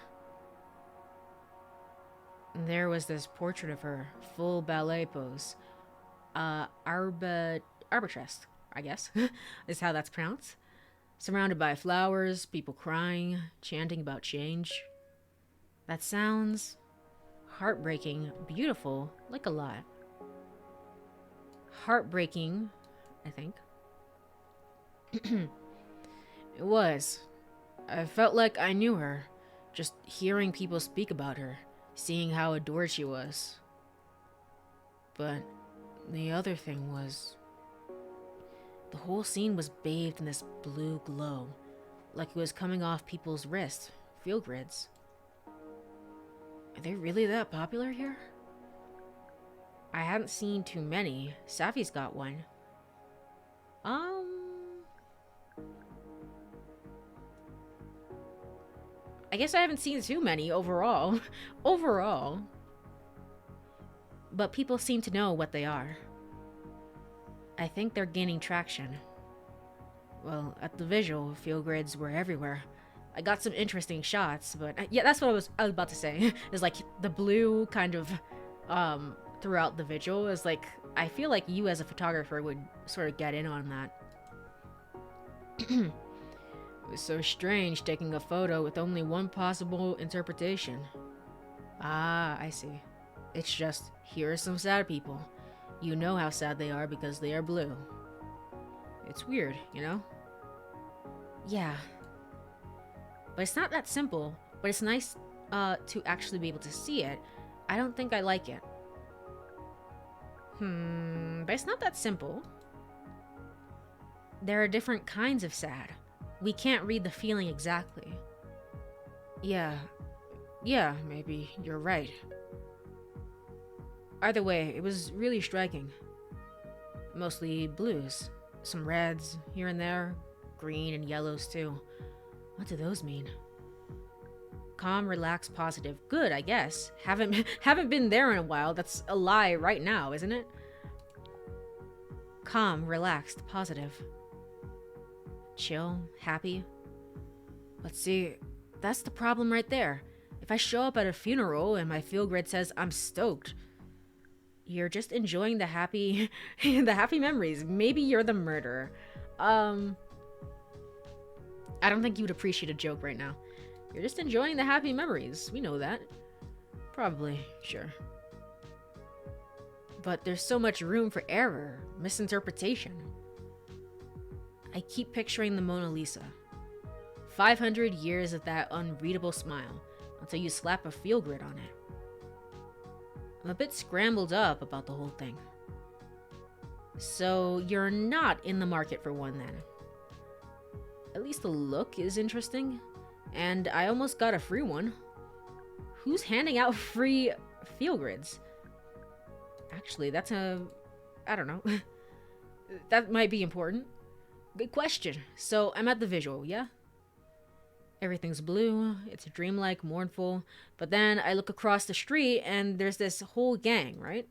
And there was this portrait of her, full ballet pose. Arbitress, I guess, is how that's pronounced. Surrounded by flowers, people crying, chanting about change. That sounds heartbreaking, beautiful, like a lot. Heartbreaking, I think. It was. I felt like I knew her, just hearing people speak about her, seeing how adored she was. But the other thing was... the whole scene was bathed in this blue glow, like it was coming off people's wrists, feel grids. Are they really that popular here? I hadn't seen too many. Savvy's got one. I guess I haven't seen too many overall. Overall. But people seem to know what they are. I think they're gaining traction. Well, at the visual, feel grids were everywhere. I got some interesting shots, but yeah, that's what I was about to say. Is like the blue kind of throughout the visual is like, I feel like you as a photographer would sort of get in on that. It was so strange taking a photo with only one possible interpretation. Ah, I see. It's just, here are some sad people. You know how sad they are because they are blue. It's weird, you know? Yeah. But it's not that simple, but it's nice to actually be able to see it. I don't think I like it. But it's not that simple. There are different kinds of sad. We can't read the feeling exactly. Yeah. Yeah, maybe you're right. Either way, it was really striking. Mostly blues. Some reds here and there. Green and yellows too. What do those mean? Calm, relaxed, positive. Good, I guess. Haven't been there in a while. That's a lie right now, isn't it? Calm, relaxed, positive. Chill, happy. Let's see. That's the problem right there. If I show up at a funeral and my feel grid says I'm stoked, you're just enjoying the happy the happy memories. Maybe you're the murderer. I don't think you would appreciate a joke right now. You're just enjoying the happy memories. We know that. Probably, sure. But there's so much room for error, misinterpretation. I keep picturing the Mona Lisa. 500 years of that unreadable smile until you slap a feel grid on it. I'm a bit scrambled up about the whole thing. So you're not in the market for one then? At least the look is interesting. And I almost got a free one. Who's handing out free feel grids? Actually, that's I don't know. That might be important. Good question. So I'm at the visual, yeah? Everything's blue, it's dreamlike, mournful, but then I look across the street and there's this whole gang, right?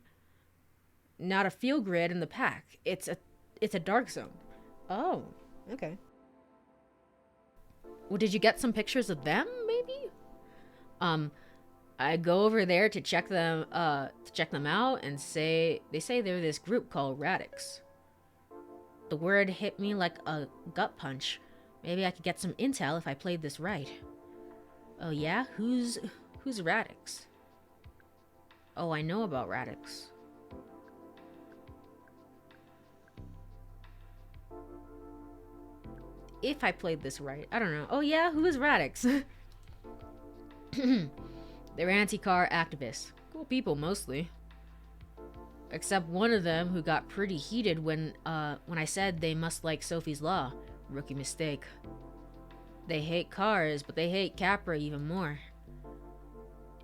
Not a feel grid in the pack. It's a dark zone. Oh, okay. Well, did you get some pictures of them, maybe? I go over there to check them out and they say they're this group called Radix. The word hit me like a gut punch. Maybe I could get some intel if I played this right. Oh yeah? Who's Radix? Oh, I know about Radix. If I played this right. I don't know. Oh yeah? Who is Radix? They're anti-car activists. Cool people, mostly. Except one of them who got pretty heated when I said they must like Sophie's Law. Rookie mistake. They hate cars, but they hate Capra even more.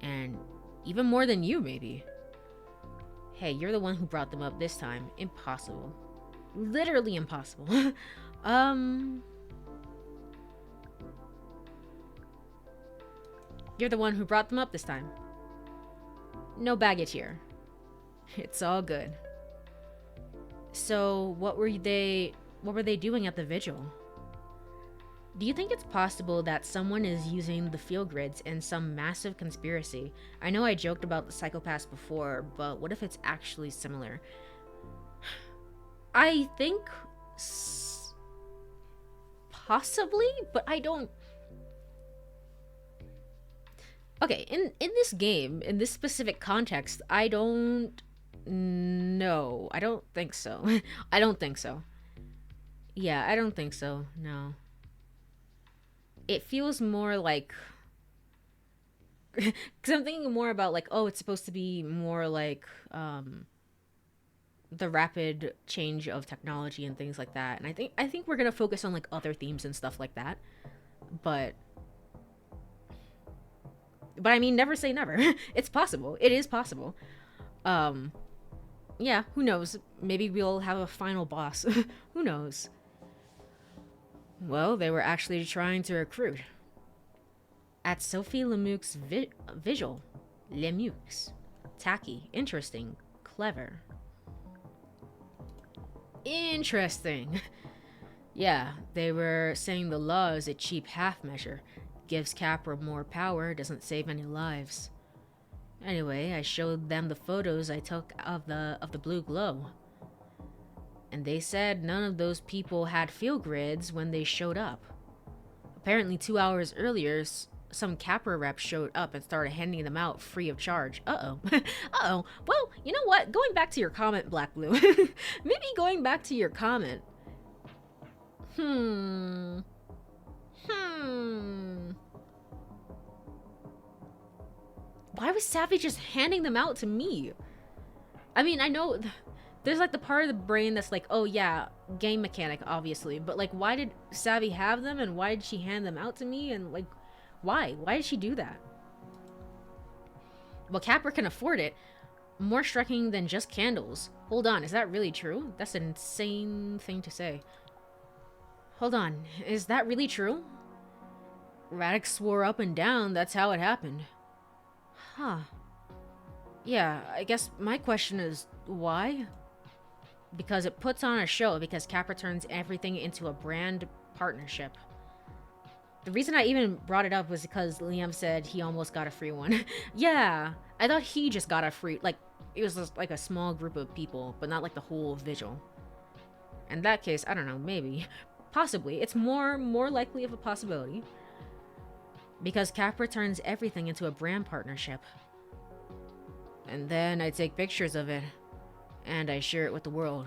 And even more than you, maybe. Hey, you're the one who brought them up this time. Impossible. Literally impossible. You're the one who brought them up this time. No baggage here. It's all good. So, what were they doing at the vigil? Do you think it's possible that someone is using the feel grids in some massive conspiracy? I know I joked about the psychopaths before, but what if it's actually similar? I think possibly, but I don't. Okay, in this game, in this specific context, I don't know. I don't think so. I don't think so. Yeah, I don't think so. No. It feels more like because I'm thinking more about like, oh, it's supposed to be more like the rapid change of technology and things like that. And I think we're gonna focus on like other themes and stuff like that. But I mean, never say never. It's possible. It is possible. Yeah, who knows? Maybe we'll have a final boss. Who knows? Well, they were actually trying to recruit. At Sophie Lemuc's vigil. Lemuc's. Tacky. Interesting. Clever. Interesting. Yeah, they were saying the law is a cheap half measure. Gives Capra more power, doesn't save any lives. Anyway, I showed them the photos I took of the blue glow. And they said none of those people had feel grids when they showed up. Apparently 2 hours earlier, some Capra reps showed up and started handing them out free of charge. Uh-oh. Uh-oh. Well, you know what? Going back to your comment, Black Blue. Maybe going back to your comment. Hmm. Why was Savvy just handing them out to me? I mean, I know there's like the part of the brain that's like, oh yeah, game mechanic, obviously. But like, why did Savvy have them and why did she hand them out to me? And like, why? Why did she do that? Well, Capra can afford it. More striking than just candles. Hold on, is that really true? That's an insane thing to say. Hold on, is that really true? Radix swore up and down that's how it happened. Huh. Yeah, I guess my question is, why? Because it puts on a show, because Capra turns everything into a brand partnership. The reason I even brought it up was because Liam said he almost got a free one. Yeah, I thought he just got a free, like, it was just like a small group of people, but not like the whole vigil. In that case, I don't know, maybe. Possibly. It's more likely of a possibility. Because Capra turns everything into a brand partnership. And then I take pictures of it, and I share it with the world.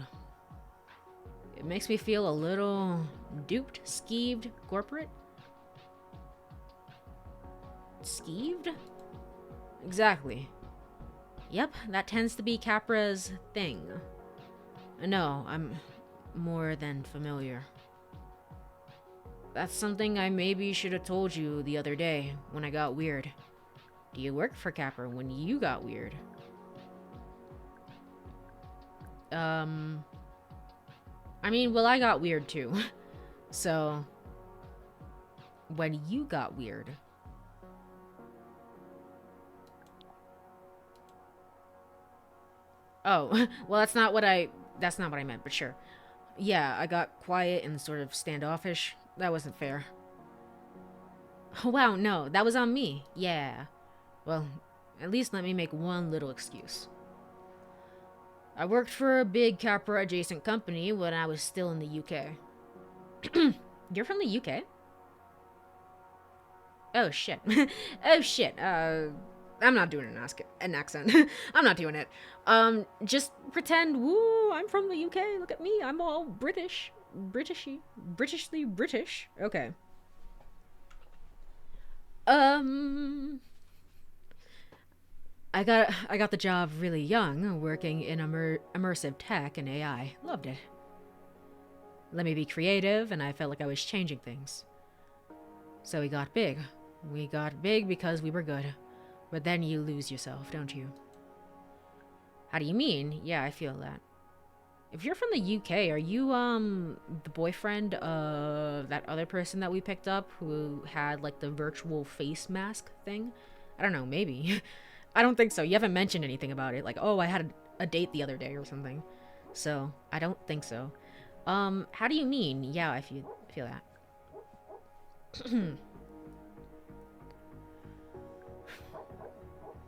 It makes me feel a little duped, skeeved, corporate. Skeeved? Exactly. Yep, that tends to be Capra's thing. No, I'm more than familiar. That's something I maybe should have told you the other day when I got weird. Do you work for Capra when you got weird? I mean, well, I got weird too. So, when you got weird. Oh, well, that's not what I meant, but sure. Yeah, I got quiet and sort of standoffish. That wasn't fair. Oh, wow, no, that was on me. Yeah. Well, at least let me make one little excuse. I worked for a big Capra adjacent company when I was still in the UK. You're from the UK? Oh shit. Oh shit. I'm not doing an accent. I'm not doing it. Just pretend, woo, I'm from the UK. Look at me. I'm all British. Britishly British. Okay. I got the job really young, working in immersive tech and AI. Loved it. Let me be creative, and I felt like I was changing things. So we got big. We got big because we were good. But then you lose yourself, don't you? How do you mean? Yeah, I feel that. If you're from the UK, are you, the boyfriend of that other person that we picked up who had, like, the virtual face mask thing? I don't know, maybe. I don't think so. You haven't mentioned anything about it. Like, oh, I had a date the other day or something. So, I don't think so. How do you mean? Yeah, I feel that.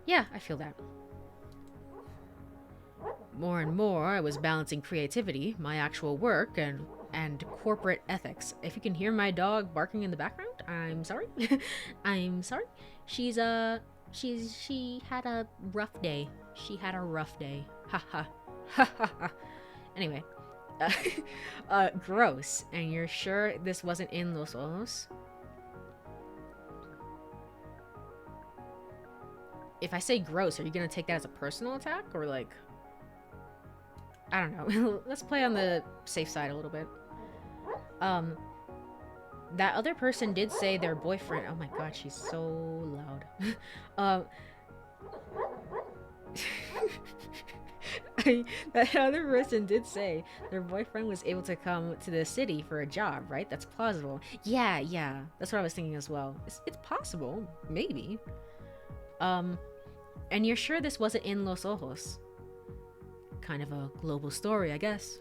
Yeah, I feel that. More and more, I was balancing creativity, my actual work, and corporate ethics. If you can hear my dog barking in the background, I'm sorry. I'm sorry. She had a rough day. She had a rough day. Ha ha. Ha ha ha. Anyway. Gross. And you're sure this wasn't in Los Olos? If I say gross, are you gonna take that as a personal attack? Or like... I don't know. Let's play on the safe side a little bit. That other person did say their boyfriend... Oh my god, she's so loud. That other person did say their boyfriend was able to come to the city for a job, right? That's plausible. Yeah, that's what I was thinking as well. It's possible, maybe. And you're sure this wasn't in Los Ojos? Kind of a global story, I guess.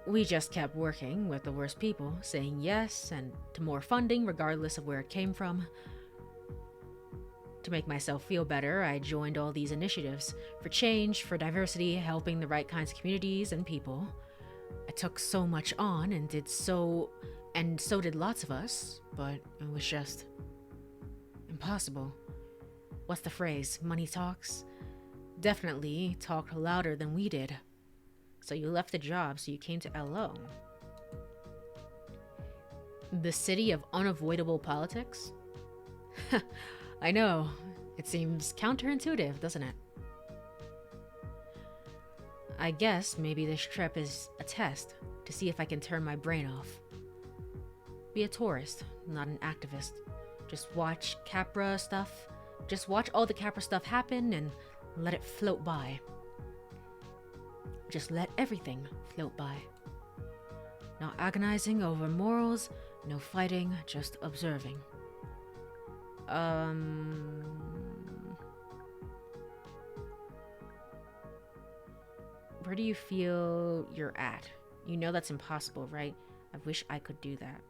We just kept working with the worst people, saying yes and to more funding regardless of where it came from. To make myself feel better, I joined all these initiatives for change, for diversity, helping the right kinds of communities and people. I took so much on and so did lots of us, but it was just impossible. What's the phrase? Money talks? Definitely talked louder than we did. So you left the job, so you came to LO. The city of unavoidable politics? I know. It seems counterintuitive, doesn't it? I guess maybe this trip is a test to see if I can turn my brain off. Be a tourist, not an activist. Just watch Capra stuff. Just watch all the Capra stuff happen and let it float by. Just let everything float by. Not agonizing over morals, no fighting, just observing. Where do you feel you're at? You know that's impossible, right? I wish I could do that.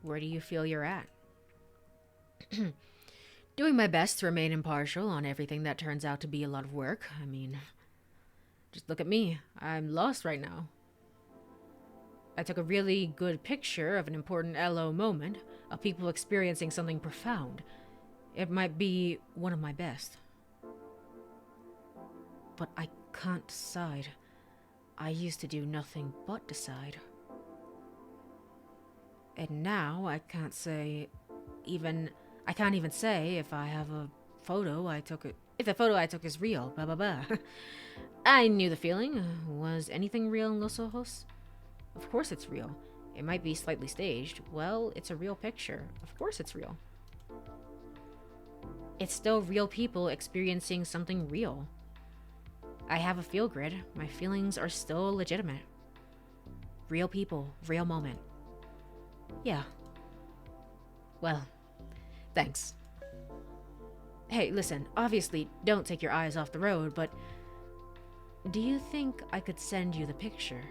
Where do you feel you're at? Doing my best to remain impartial on everything that turns out to be a lot of work. I mean, just look at me. I'm lost right now. I took a really good picture of an important LO moment, of people experiencing something profound. It might be one of my best. But I can't decide. I used to do nothing but decide. And now I can't even say if I have a photo I took if the photo I took is real, blah blah blah. I knew the feeling. Was anything real in Los Ojos? Of course it's real. It might be slightly staged. Well, it's a real picture. Of course it's real. It's still real people experiencing something real. I have a feel grid. My feelings are still legitimate. Real people, real moment. Yeah. Well, thanks. Hey, listen, obviously don't take your eyes off the road, but do you think I could send you the picture?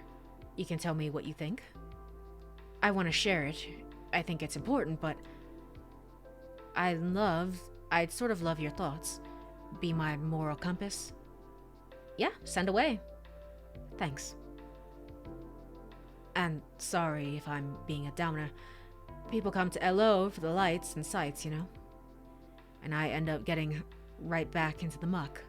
You can tell me what you think. I want to share it. I think it's important, but I'd sort of love your thoughts. Be my moral compass. Yeah, send away. Thanks. And sorry if I'm being a downer. People come to LO for the lights and sights, you know? And I end up getting right back into the muck.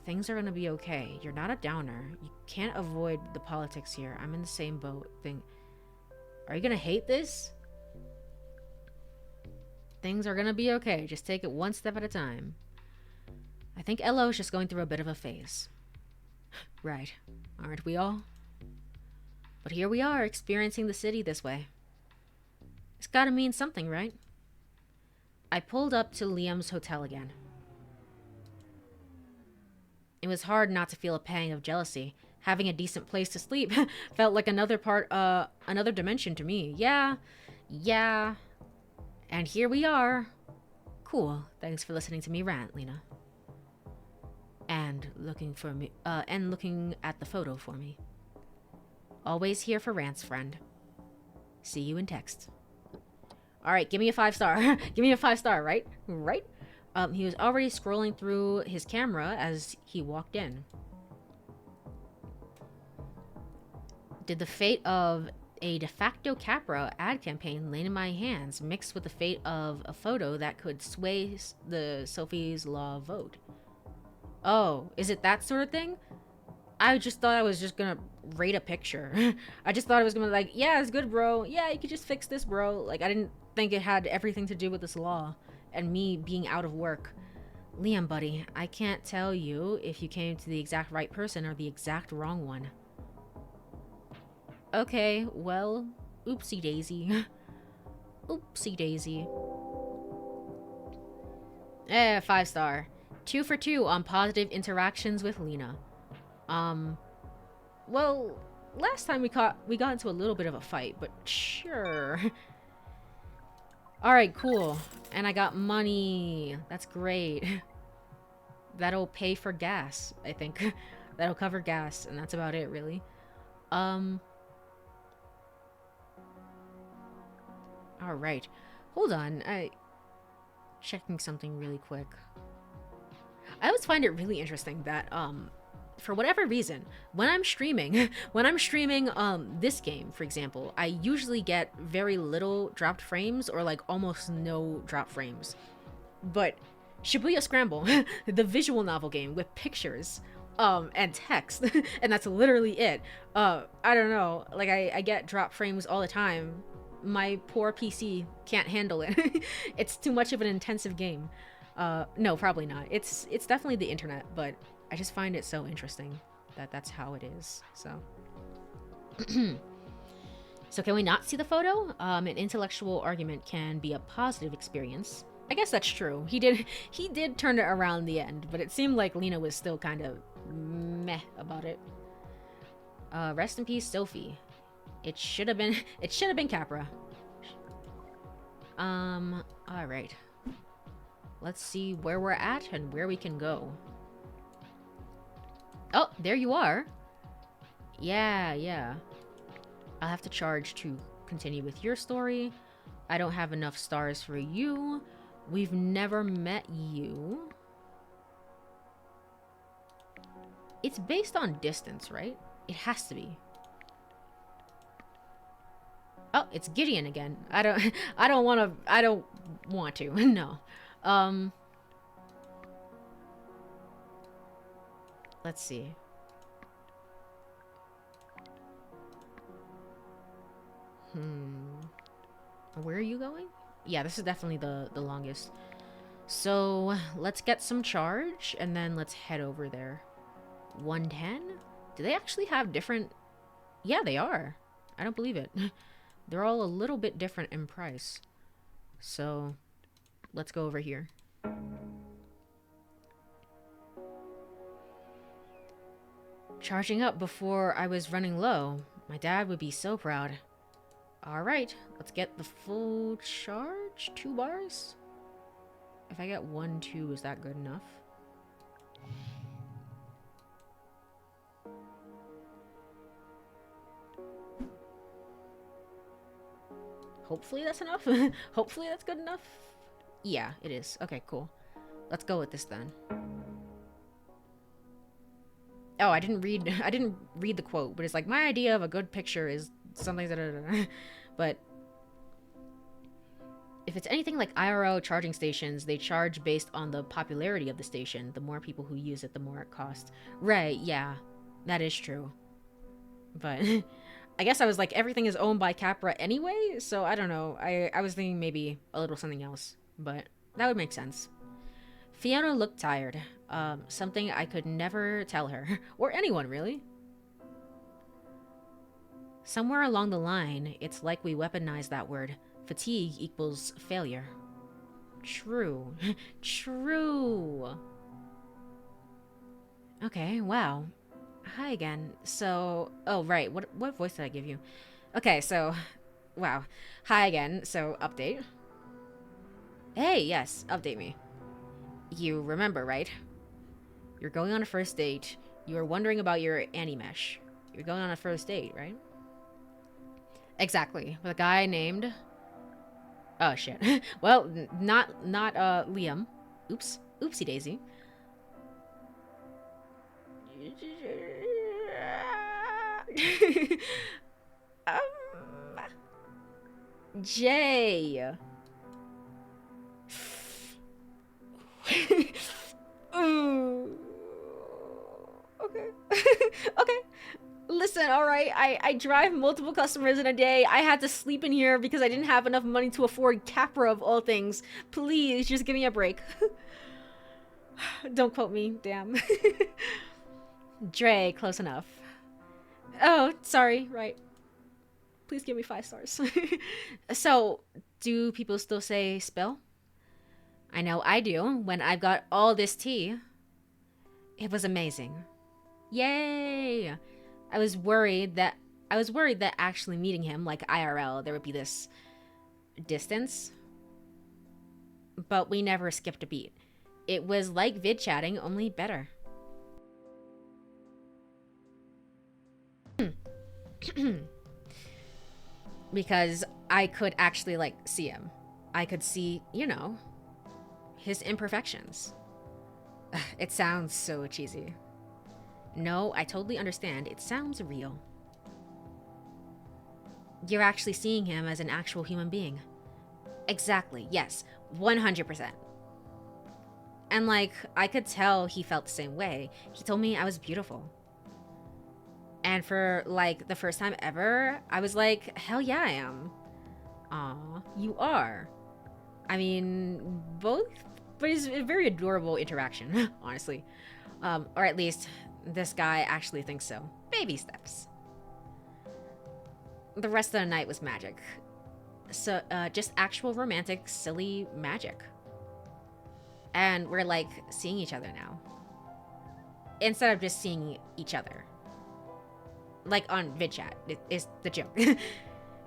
Things are gonna be okay. You're not a downer. You can't avoid the politics here. I'm in the same boat. Are you gonna hate this? Things are gonna be okay. Just take it one step at a time. I think LO is just going through a bit of a phase. Right. Aren't we all? But here we are, experiencing the city this way. It's gotta mean something, right? I pulled up to Liam's hotel again. It was hard not to feel a pang of jealousy. Having a decent place to sleep felt like another dimension to me. Yeah. And here we are. Cool. Thanks for listening to me rant, Lena. And looking at the photo for me. Always here for rants, friend. See you in text. All right, give me a 5-star. Give me a 5-star, right? Right? He was already scrolling through his camera as he walked in. Did the fate of a de facto Capra ad campaign lay in my hands mixed with the fate of a photo that could sway the Sophie's Law vote? Oh, is it that sort of thing? I just thought I was just gonna rate a picture. I just thought it was gonna be like, yeah, it's good, bro. Yeah, you could just fix this, bro. Like, I didn't think it had everything to do with this law and me being out of work. Liam, buddy, I can't tell you if you came to the exact right person or the exact wrong one. Okay, well, oopsie daisy. Oopsie daisy. 5-star. 2 for 2 on positive interactions with Lena. Well, last time we got into a little bit of a fight, but sure. Alright, cool. And I got money. That's great. That'll pay for gas, I think. That'll cover gas, and that's about it, really. Alright. Hold on. Checking something really quick. I always find it really interesting that, for whatever reason, when I'm streaming, this game, for example, I usually get very little dropped frames or like almost no drop frames. But Shibuya Scramble, the visual novel game with pictures, and text, and that's literally it. I don't know, like I get drop frames all the time. My poor PC can't handle it. It's too much of an intensive game. No, probably not. It's definitely the internet, but I just find it so interesting that that's how it is. So, so can we not see the photo? An intellectual argument can be a positive experience. I guess that's true. He did turn it around in the end, but it seemed like Lena was still kind of meh about it. Rest in peace, Sophie. It should have been Capra. All right. Let's see where we're at and where we can go. Oh, there you are. Yeah. I'll have to charge to continue with your story. I don't have enough stars for you. We've never met you. It's based on distance, right? It has to be. Oh, it's Gideon again. I don't want to. No. Let's see. Where are you going? Yeah, this is definitely the longest. So, let's get some charge and then let's head over there. 110? Do they actually have different... Yeah, they are. I don't believe it. They're all a little bit different in price. So, let's go over here. Charging up before I was running low. My dad would be so proud. Alright, let's get the full charge. 2 bars? If I get 1, 2, is that good enough? Hopefully that's enough. Hopefully that's good enough. Yeah, it is. Okay, cool. Let's go with this then. Oh, I didn't read the quote, but it's like, my idea of a good picture is something that but if it's anything like IRL charging stations, they charge based on the popularity of the station. The more people who use it, the more it costs. Right, yeah. That is true. But I guess I was like, everything is owned by Capra anyway, so I don't know. I was thinking maybe a little something else, but that would make sense. Fiona looked tired. Something I could never tell her. Or anyone, really. Somewhere along the line, it's like we weaponized that word. Fatigue equals failure. True. True. Okay, wow. Hi again. So, oh, right. What voice did I give you? Okay, so, wow. Hi again. So, update. Hey, yes, update me. You remember, right? You're going on a first date. You were wondering about your Animesh. You're going on a first date, right? Exactly. With a guy named... Oh, shit. Well, not Liam. Oops. Oopsie daisy. Jay. Okay. Okay. Listen, alright, I drive multiple customers in a day. I had to sleep in here because I didn't have enough money to afford Capra of all things. Please, just give me a break. Don't quote me, damn. Dre, close enough. Oh, sorry, right. Please give me 5 stars. So, do people still say spill? I know I do, when I've got all this tea. It was amazing. Yay! I was worried that actually meeting him, like IRL, there would be this distance. But we never skipped a beat. It was like vid chatting, only better. Because I could actually, like, see him. I could see, you know, his imperfections. It sounds so cheesy. No, I totally understand. It sounds real. You're actually seeing him as an actual human being. Exactly, yes. 100%. And like, I could tell he felt the same way. He told me I was beautiful. And for like the first time ever, I was like, hell yeah, I am. Aw, you are. I mean, both, but it's a very adorable interaction, honestly. Or at least this guy actually thinks so. Baby steps. The rest of the night was magic. So, just actual romantic, silly magic. And we're like seeing each other now. Instead of just seeing each other. Like on VidChat, is the joke.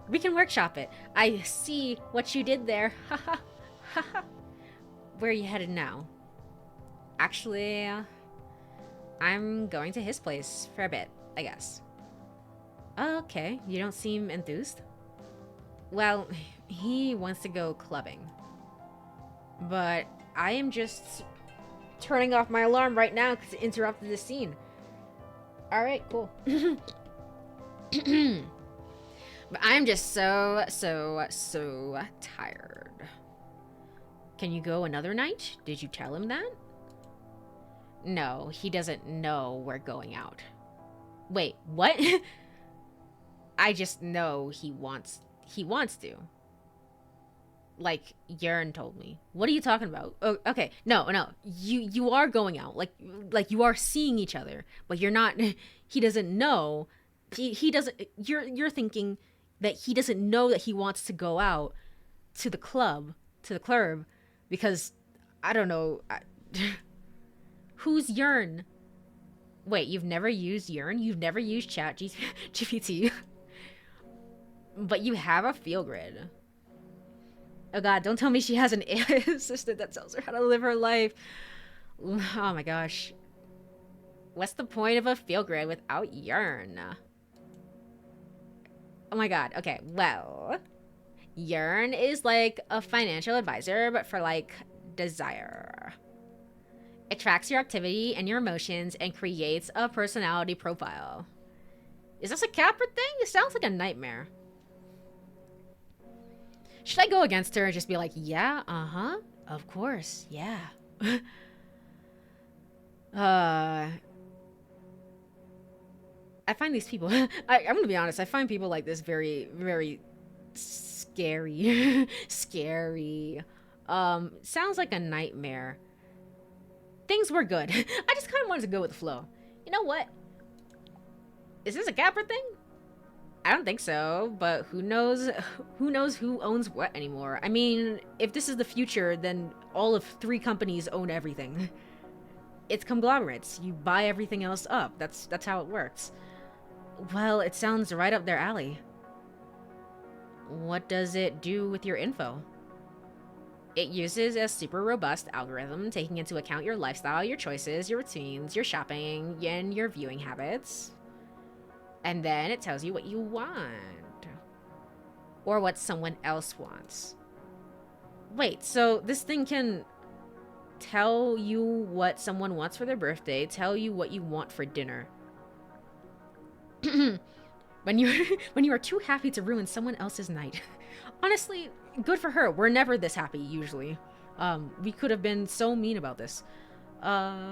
We can workshop it. I see what you did there. Haha. Haha. Where are you headed now? Actually, I'm going to his place for a bit, I guess. Okay, you don't seem enthused. Well, he wants to go clubbing. But I am just turning off my alarm right now because it interrupted the scene. Alright, cool. But I'm just so tired. Can you go another night? Did you tell him that? No, he doesn't know we're going out. Wait, what? I just know he wants to. Like, Yearn told me. What are you talking about? Oh, okay. No. You are going out. Like you are seeing each other, but you're not. He doesn't know. He doesn't. You're thinking that he doesn't know that he wants to go out to the club, because I don't know. Who's Yearn? Wait, you've never used Yearn? You've never used Chat GPT? But you have a feel grid. Oh god, don't tell me she has an AI assistant that tells her how to live her life. Oh my gosh. What's the point of a feel grid without Yearn? Oh my god, okay, well, Yearn is like a financial advisor, but for like desire. It tracks your activity and your emotions and creates a personality profile. Is this a Capra thing? It sounds like a nightmare. Should I go against her and just be like, yeah, uh-huh, of course, yeah. I find these people, I'm gonna be honest, I find people like this very, very scary. Scary. Sounds like a nightmare. Things were good. I just kind of wanted to go with the flow. You know what? Is this a Capra thing? I don't think so, but who knows who owns what anymore. I mean, if this is the future, then all of 3 companies own everything. It's conglomerates. You buy everything else up. That's how it works. Well, it sounds right up their alley. What does it do with your info? It uses a super robust algorithm taking into account your lifestyle, your choices, your routines, your shopping, and your viewing habits. And then it tells you what you want. Or what someone else wants. Wait, so this thing can tell you what someone wants for their birthday, tell you what you want for dinner. when you are too happy to ruin someone else's night. Honestly, good for her. We're never this happy, usually. We could have been so mean about this. How,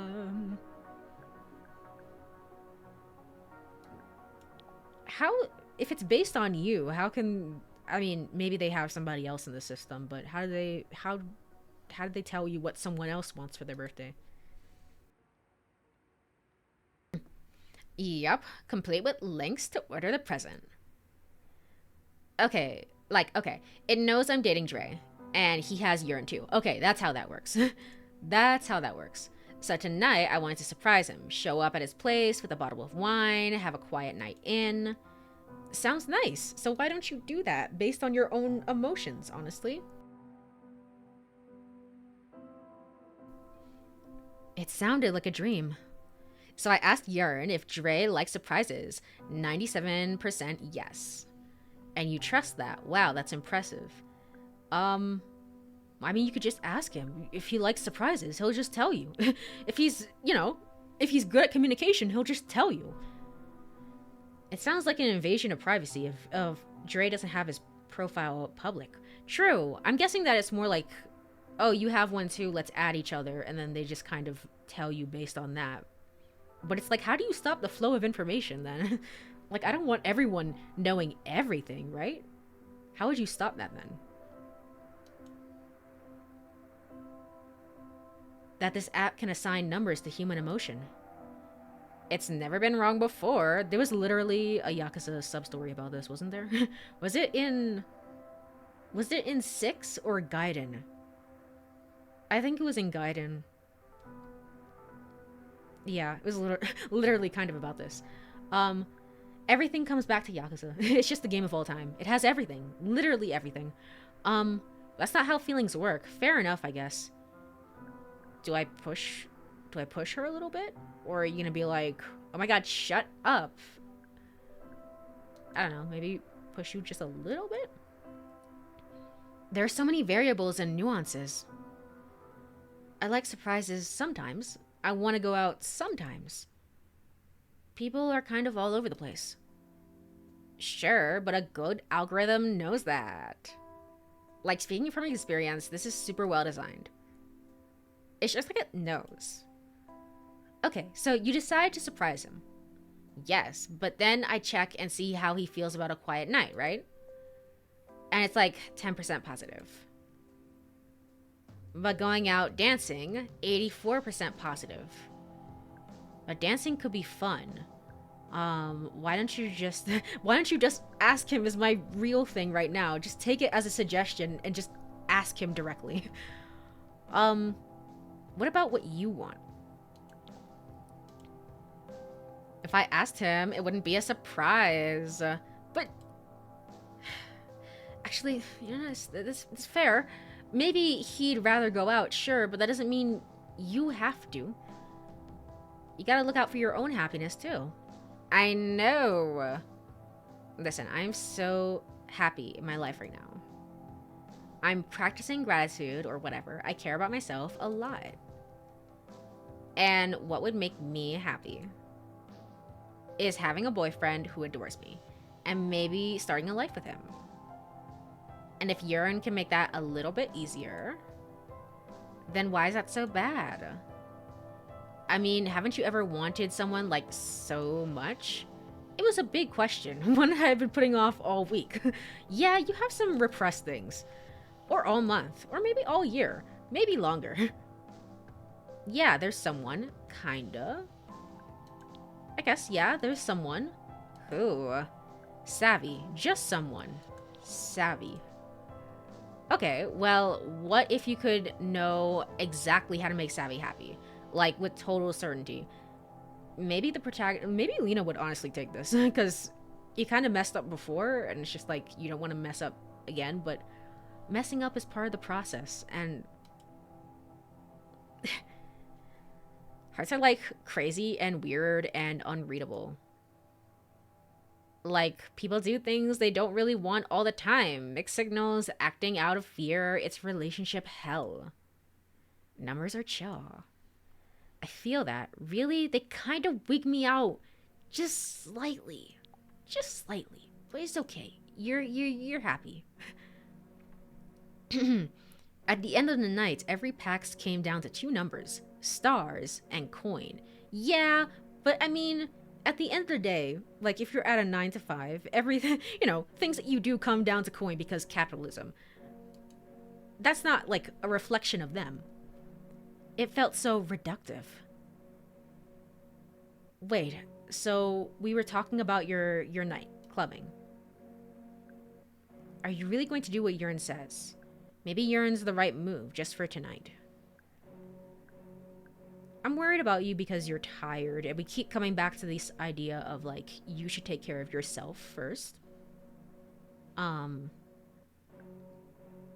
if it's based on you, how can, I mean, maybe they have somebody else in the system, but how do they tell you what someone else wants for their birthday? Yup, complete with links to order the present. Okay, okay, it knows I'm dating Dre, and he has urine too. Okay, that's how that works. That's how that works. So tonight, I wanted to surprise him. Show up at his place with a bottle of wine, have a quiet night in. Sounds nice. So why don't you do that based on your own emotions, honestly? It sounded like a dream. So I asked Yearn if Dre likes surprises. 97% yes. And you trust that. Wow, that's impressive. I mean, you could just ask him. If he likes surprises, he'll just tell you. If he's, If he's good at communication, he'll just tell you. It sounds like an invasion of privacy if Dre doesn't have his profile public. True. I'm guessing that it's more like, oh, you have one too, let's add each other, and then they just kind of tell you based on that. But it's like, how do you stop the flow of information then? Like, I don't want everyone knowing everything, right? How would you stop that then? That this app can assign numbers to human emotion. It's never been wrong before. There was literally a Yakuza sub-story about this, wasn't there? Was it in 6 or Gaiden? I think it was in Gaiden. Yeah, it was literally kind of about this. Everything comes back to Yakuza. It's just the game of all time. It has everything. Literally everything. That's not how feelings work. Fair enough, I guess. Do I push her a little bit? Or are you gonna be like, oh my god, shut up? I don't know, maybe push you just a little bit? There are so many variables and nuances. I like surprises sometimes. I want to go out sometimes. People are kind of all over the place. Sure, but a good algorithm knows that. Like, speaking from experience, this is super well designed. It's just like it knows. Okay, so you decide to surprise him. Yes, but then I check and see how he feels about a quiet night, right? And it's like 10% positive. But going out dancing, 84% positive. But dancing could be fun. Why don't you just ask him is my real thing right now. Just take it as a suggestion and just ask him directly. What about what you want? If I asked him, it wouldn't be a surprise. But actually, you know, it's fair. Maybe he'd rather go out, sure, but that doesn't mean you have to. You gotta look out for your own happiness, too. I know. Listen, I'm so happy in my life right now. I'm practicing gratitude or whatever. I care about myself a lot. And what would make me happy is having a boyfriend who adores me and maybe starting a life with him. And if urine can make that a little bit easier, then why is that so bad? I mean, haven't you ever wanted someone like so much? It was a big question, one I've been putting off all week. Yeah, you have some repressed things. Or all month, or maybe all year, maybe longer. Yeah, there's someone, kinda. I guess, yeah, there's someone. Who? Savvy, just someone. Savvy. Okay, well, what if you could know exactly how to make Savvy happy? Like, with total certainty. Maybe the protagonist, maybe Lena would honestly take this, because you kind of messed up before, and it's just like, you don't want to mess up again, but messing up is part of the process, and hearts are like crazy and weird and unreadable. Like, people do things they don't really want all the time. Mixed signals, acting out of fear, it's relationship hell. Numbers are chill. I feel that. Really, they kind of wig me out. Just slightly. Just slightly. But it's okay. You're happy. At the end of the night, every PAX came down to 2 numbers. Stars and coin. Yeah, but I mean, at the end of the day, like if you're at a 9 to 5, everything, you know, things that you do come down to coin because capitalism. That's not like a reflection of them. It felt so reductive. Wait, so we were talking about your night clubbing. Are you really going to do what Urine says? Maybe Urine's the right move just for tonight. I'm worried about you because you're tired, and we keep coming back to this idea of like you should take care of yourself first.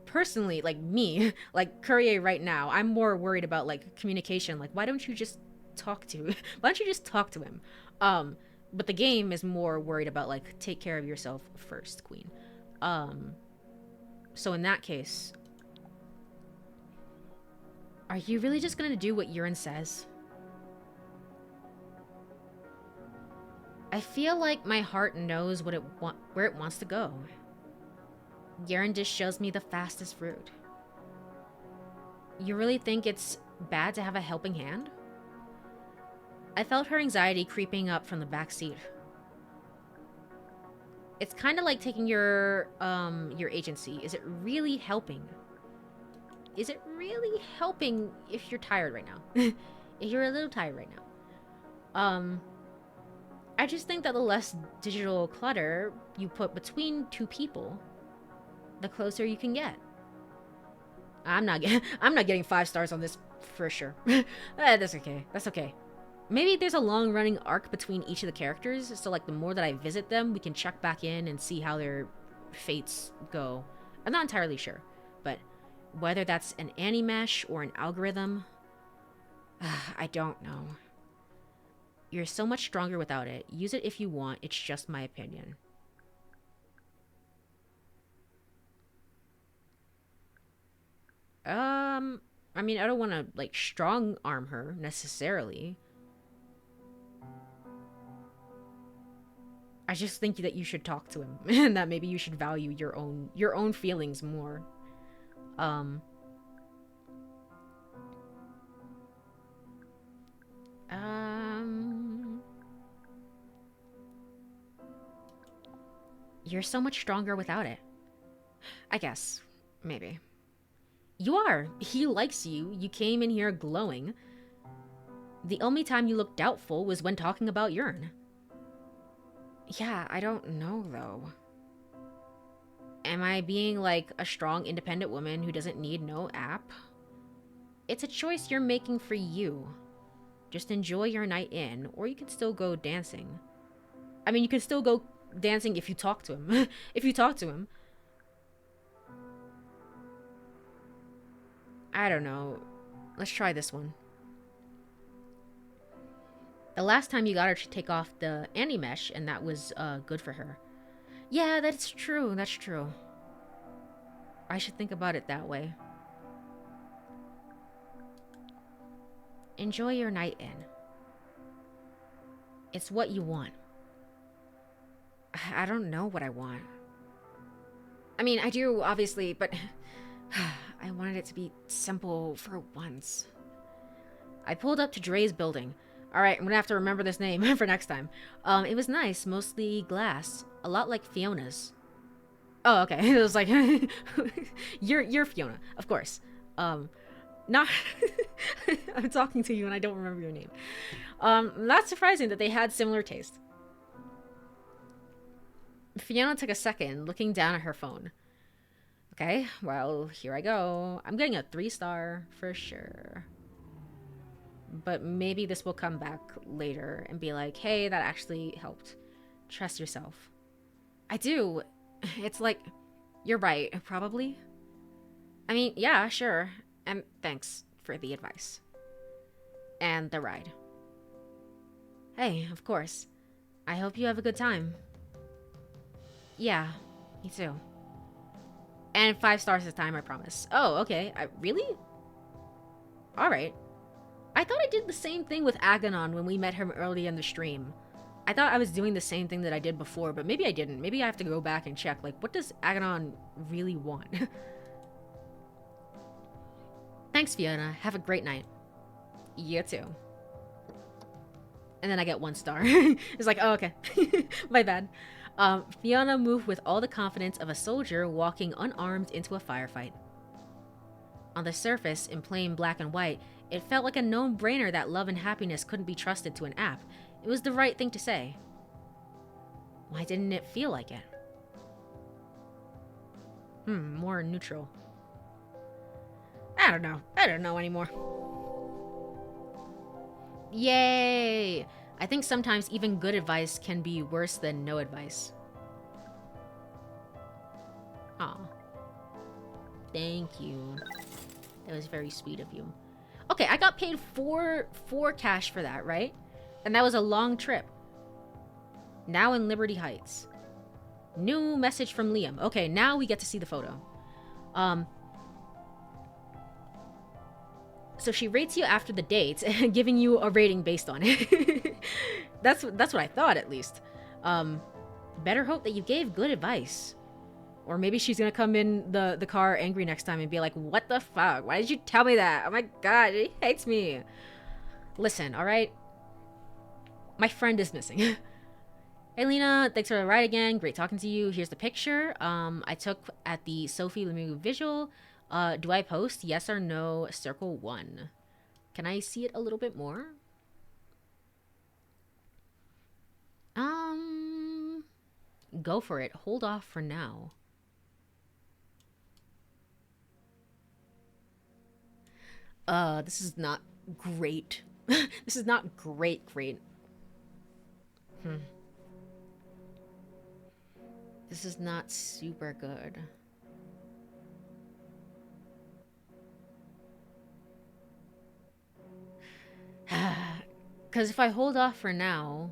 Personally, like me, like Courie right now, I'm more worried about like communication. Like, why don't you just talk to him? But the game is more worried about like take care of yourself first, Queen. So in that case, are you really just gonna do what Urine says? I feel like my heart knows where it wants to go. Urine just shows me the fastest route. You really think it's bad to have a helping hand? I felt her anxiety creeping up from the back seat. It's kind of like taking your agency. Is it really helping? Is it really helping if you're tired right now? If you're a little tired right now. I just think that the less digital clutter you put between two people, the closer you can get. I'm not getting 5 stars on this for sure. That's okay. That's okay. Maybe there's a long-running arc between each of the characters, so like the more that I visit them, we can check back in and see how their fates go. I'm not entirely sure, but whether that's an animesh or an algorithm, I don't know. You're so much stronger without it. Use it if you want. It's just my opinion. I mean, I don't want to like strong arm her necessarily. I just think that you should talk to him and that maybe you should value your own feelings more. Um You're so much stronger without it. I guess. Maybe. You are. He likes you. You came in here glowing. The only time you looked doubtful was when talking about urine. Yeah, I don't know, though. Am I being like a strong, independent woman who doesn't need no app? It's a choice you're making for you. Just enjoy your night in, or you can still go dancing. I mean, you can still go dancing if you talk to him. If you talk to him. I don't know. Let's try this one. The last time you got her to take off the animesh, and that was good for her. Yeah, that's true. That's true. I should think about it that way. Enjoy your night in. It's what you want. I don't know what I want. I mean, I do, obviously, but I wanted it to be simple for once. I pulled up to Dre's building. Alright, I'm gonna have to remember this name for next time. It was nice, mostly glass. A lot like Fiona's. Oh, okay. It was like, you're Fiona, of course. Not... I'm talking to you and I don't remember your name. Not surprising that they had similar taste. Fiona took a second, looking down at her phone. Okay, well, here I go. I'm getting a 3-star for sure. But maybe this will come back later and be like, hey, that actually helped. Trust yourself. I do. It's like, you're right, probably. I mean, yeah, sure. And thanks for the advice. And the ride. Hey, of course. I hope you have a good time. Yeah, me too. And 5 stars this time, I promise. Oh, okay. Really? Alright. I thought I did the same thing with Aganon when we met him early in the stream. I thought I was doing the same thing that I did before, but maybe I didn't. Maybe I have to go back and check, like, what does Aganon really want? Thanks, Fiona. Have a great night. You too. And then I get 1 star. It's like, oh, okay. My bad. Fiona moved with all the confidence of a soldier walking unarmed into a firefight. On the surface, in plain black and white, it felt like a no-brainer that love and happiness couldn't be trusted to an app. It was the right thing to say. Why didn't it feel like it? More neutral. I don't know. I don't know anymore. Yay! I think sometimes even good advice can be worse than no advice. Aw. Thank you. That was very sweet of you. Okay, I got paid 4 cash for that, right? And that was a long trip. Now in Liberty Heights. New message from Liam. Okay, now we get to see the photo. So she rates you after the date, giving you a rating based on it. That's what I thought, at least. Um, better hope that you gave good advice. Or maybe she's gonna come in the car angry next time and be like, what the fuck? Why did you tell me that? Oh my god, he hates me. Listen, alright? My friend is missing. Hey Lena, thanks for the ride again. Great talking to you. Here's the picture I took at the Sophie Lemieux visual. Do I post? Yes or no? Circle 1. Can I see it a little bit more? Go for it. Hold off for now. This is not great. This is not great. This is not super good. Because if I hold off for now...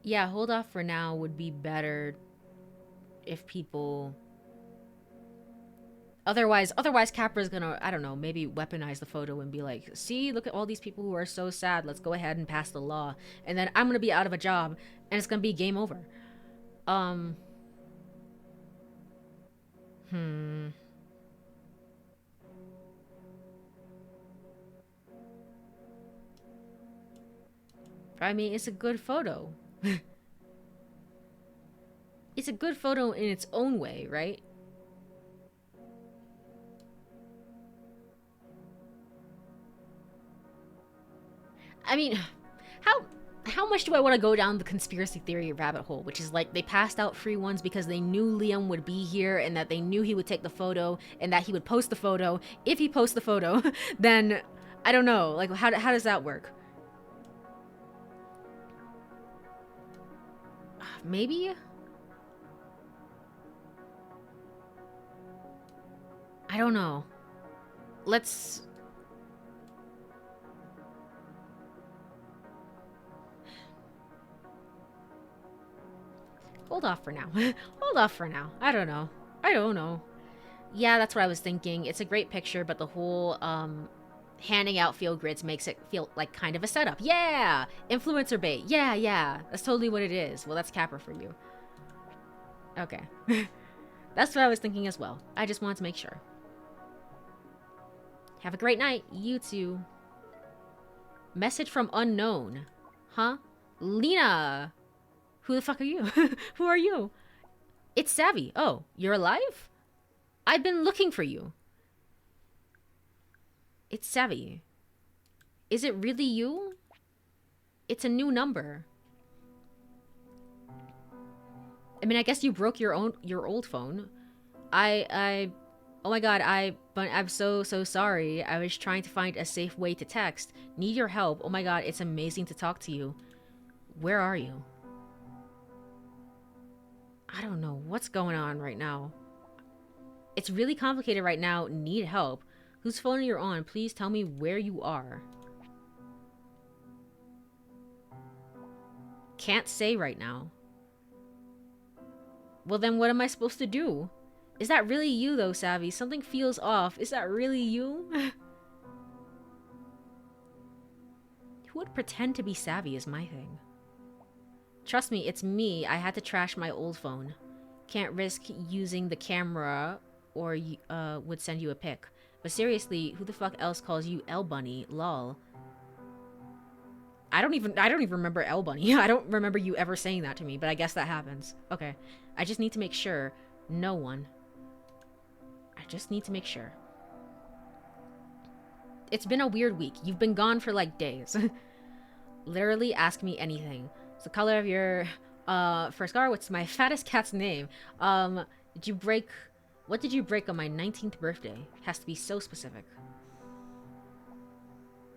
Yeah, hold off for now would be better if people... Otherwise Capra's gonna, I don't know, maybe weaponize the photo and be like, see, look at all these people who are so sad. Let's go ahead and pass the law. And then I'm gonna be out of a job and it's gonna be game over. I mean, it's a good photo. It's a good photo in its own way, right? I mean, how much do I want to go down the conspiracy theory rabbit hole, which is like they passed out free ones because they knew Liam would be here and that they knew he would take the photo and that he would post the photo. If he posts the photo, then I don't know. Like, how does that work? Maybe? I don't know. Let's... Hold off for now. Hold off for now. I don't know. Yeah, that's what I was thinking. It's a great picture, but the whole handing out field grids makes it feel like kind of a setup. Yeah! Influencer bait. Yeah. That's totally what it is. Well, that's Capra for you. Okay. That's what I was thinking as well. I just wanted to make sure. Have a great night. You too. Message from unknown. Huh? Lena! Who the fuck are you? Who are you? It's Savvy. Oh, you're alive? I've been looking for you. It's Savvy. Is it really you? It's a new number. I mean, I guess you broke your old phone. Oh my god, I'm so sorry. I was trying to find a safe way to text. Need your help. Oh my god, it's amazing to talk to you. Where are you? I don't know what's going on right now. It's really complicated right now. Need help. Whose phone are you on? Please tell me where you are. Can't say right now. Well, then what am I supposed to do? Is that really you, though, Savvy? Something feels off. Is that really you? Who would pretend to be Savvy is my thing. Trust me, it's me. I had to trash my old phone. Can't risk using the camera or would send you a pic. But seriously, who the fuck else calls you L Bunny? Lol. I don't even remember L Bunny. I don't remember you ever saying that to me, but I guess that happens. Okay. I just need to make sure. No one. I just need to make sure. It's been a weird week. You've been gone for like days. Literally ask me anything. It's the color of your first car. What's my fattest cat's name? Did you break... What did you break on my 19th birthday? Has to be so specific.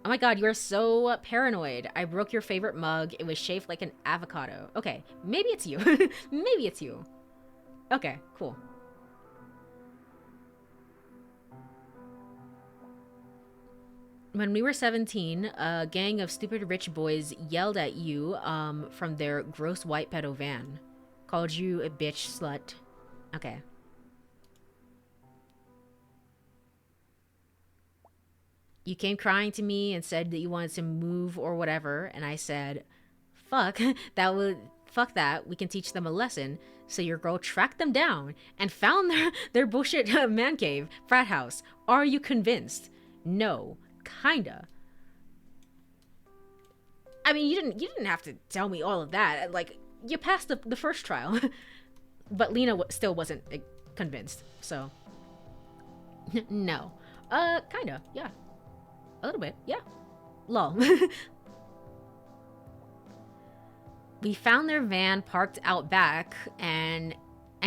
Oh my god, you are so paranoid. I broke your favorite mug. It was shaped like an avocado. Okay, maybe it's you. Maybe it's you. Okay, cool. When we were 17, a gang of stupid rich boys yelled at you from their gross white pedo van. Called you a bitch slut. Okay. You came crying to me and said that you wanted to move or whatever, and I said, fuck, fuck that, we can teach them a lesson. So your girl tracked them down and found their bullshit man cave, frat house. Are you convinced? No, kinda. I mean, you didn't have to tell me all of that. Like, you passed the first trial. But Lena still wasn't convinced, so. No. Kinda, yeah. A little bit, yeah. Lol. We found their van parked out back and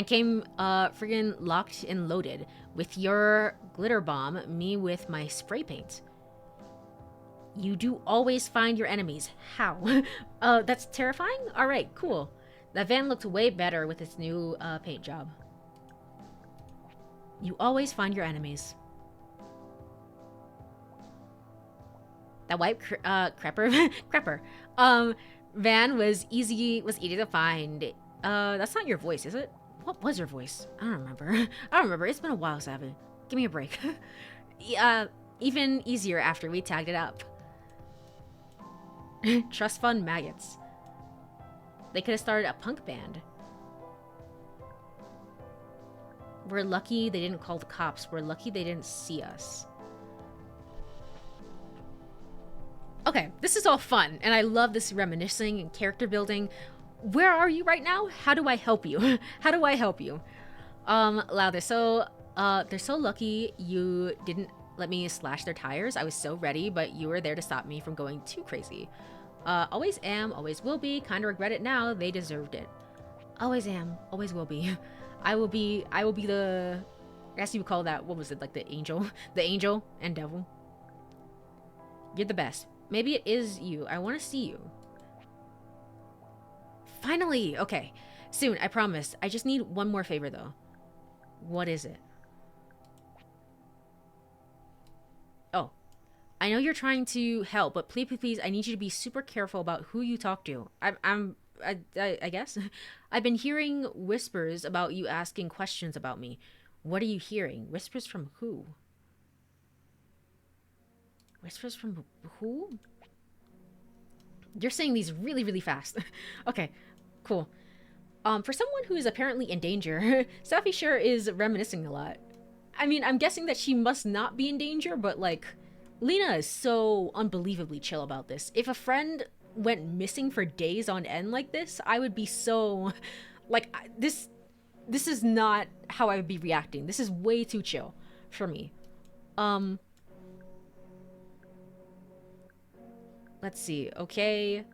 came friggin' locked and loaded with your glitter bomb, me with my spray paint. You do always find your enemies. How? That's terrifying? Alright, cool. That van looked way better with its new paint job. You always find your enemies. That white crepper van was easy to find. That's not your voice, is it? What was your voice? I don't remember. I don't remember. It's been a while, Savin. Give me a break. Even easier after we tagged it up. Trust fund maggots. They could have started a punk band. We're lucky they didn't call the cops. We're lucky they didn't see us. Okay, this is all fun, and I love this reminiscing and character building. Where are you right now? How do I help you? How do I help you? Lau, they're so lucky you didn't let me slash their tires. I was so ready, but you were there to stop me from going too crazy. Always am, always will be. Kinda regret it now. They deserved it. Always am, always will be. I will be the, I guess you would call that, what was it, like the angel? The angel and devil. You're the best. Maybe it is you. I want to see you. Finally! Okay. Soon, I promise. I just need one more favor, though. What is it? Oh. I know you're trying to help, but please, I need you to be super careful about who you talk to. I guess. I've been hearing whispers about you asking questions about me. What are you hearing? Whispers from who? Whispers from who? You're saying these really, really fast. Okay, cool. For someone who is apparently in danger, Safi sure is reminiscing a lot. I mean, I'm guessing that she must not be in danger, but like, Lena is so unbelievably chill about this. If a friend went missing for days on end like this, I would be so, like, this is not how I would be reacting. This is way too chill for me. Let's see. Okay.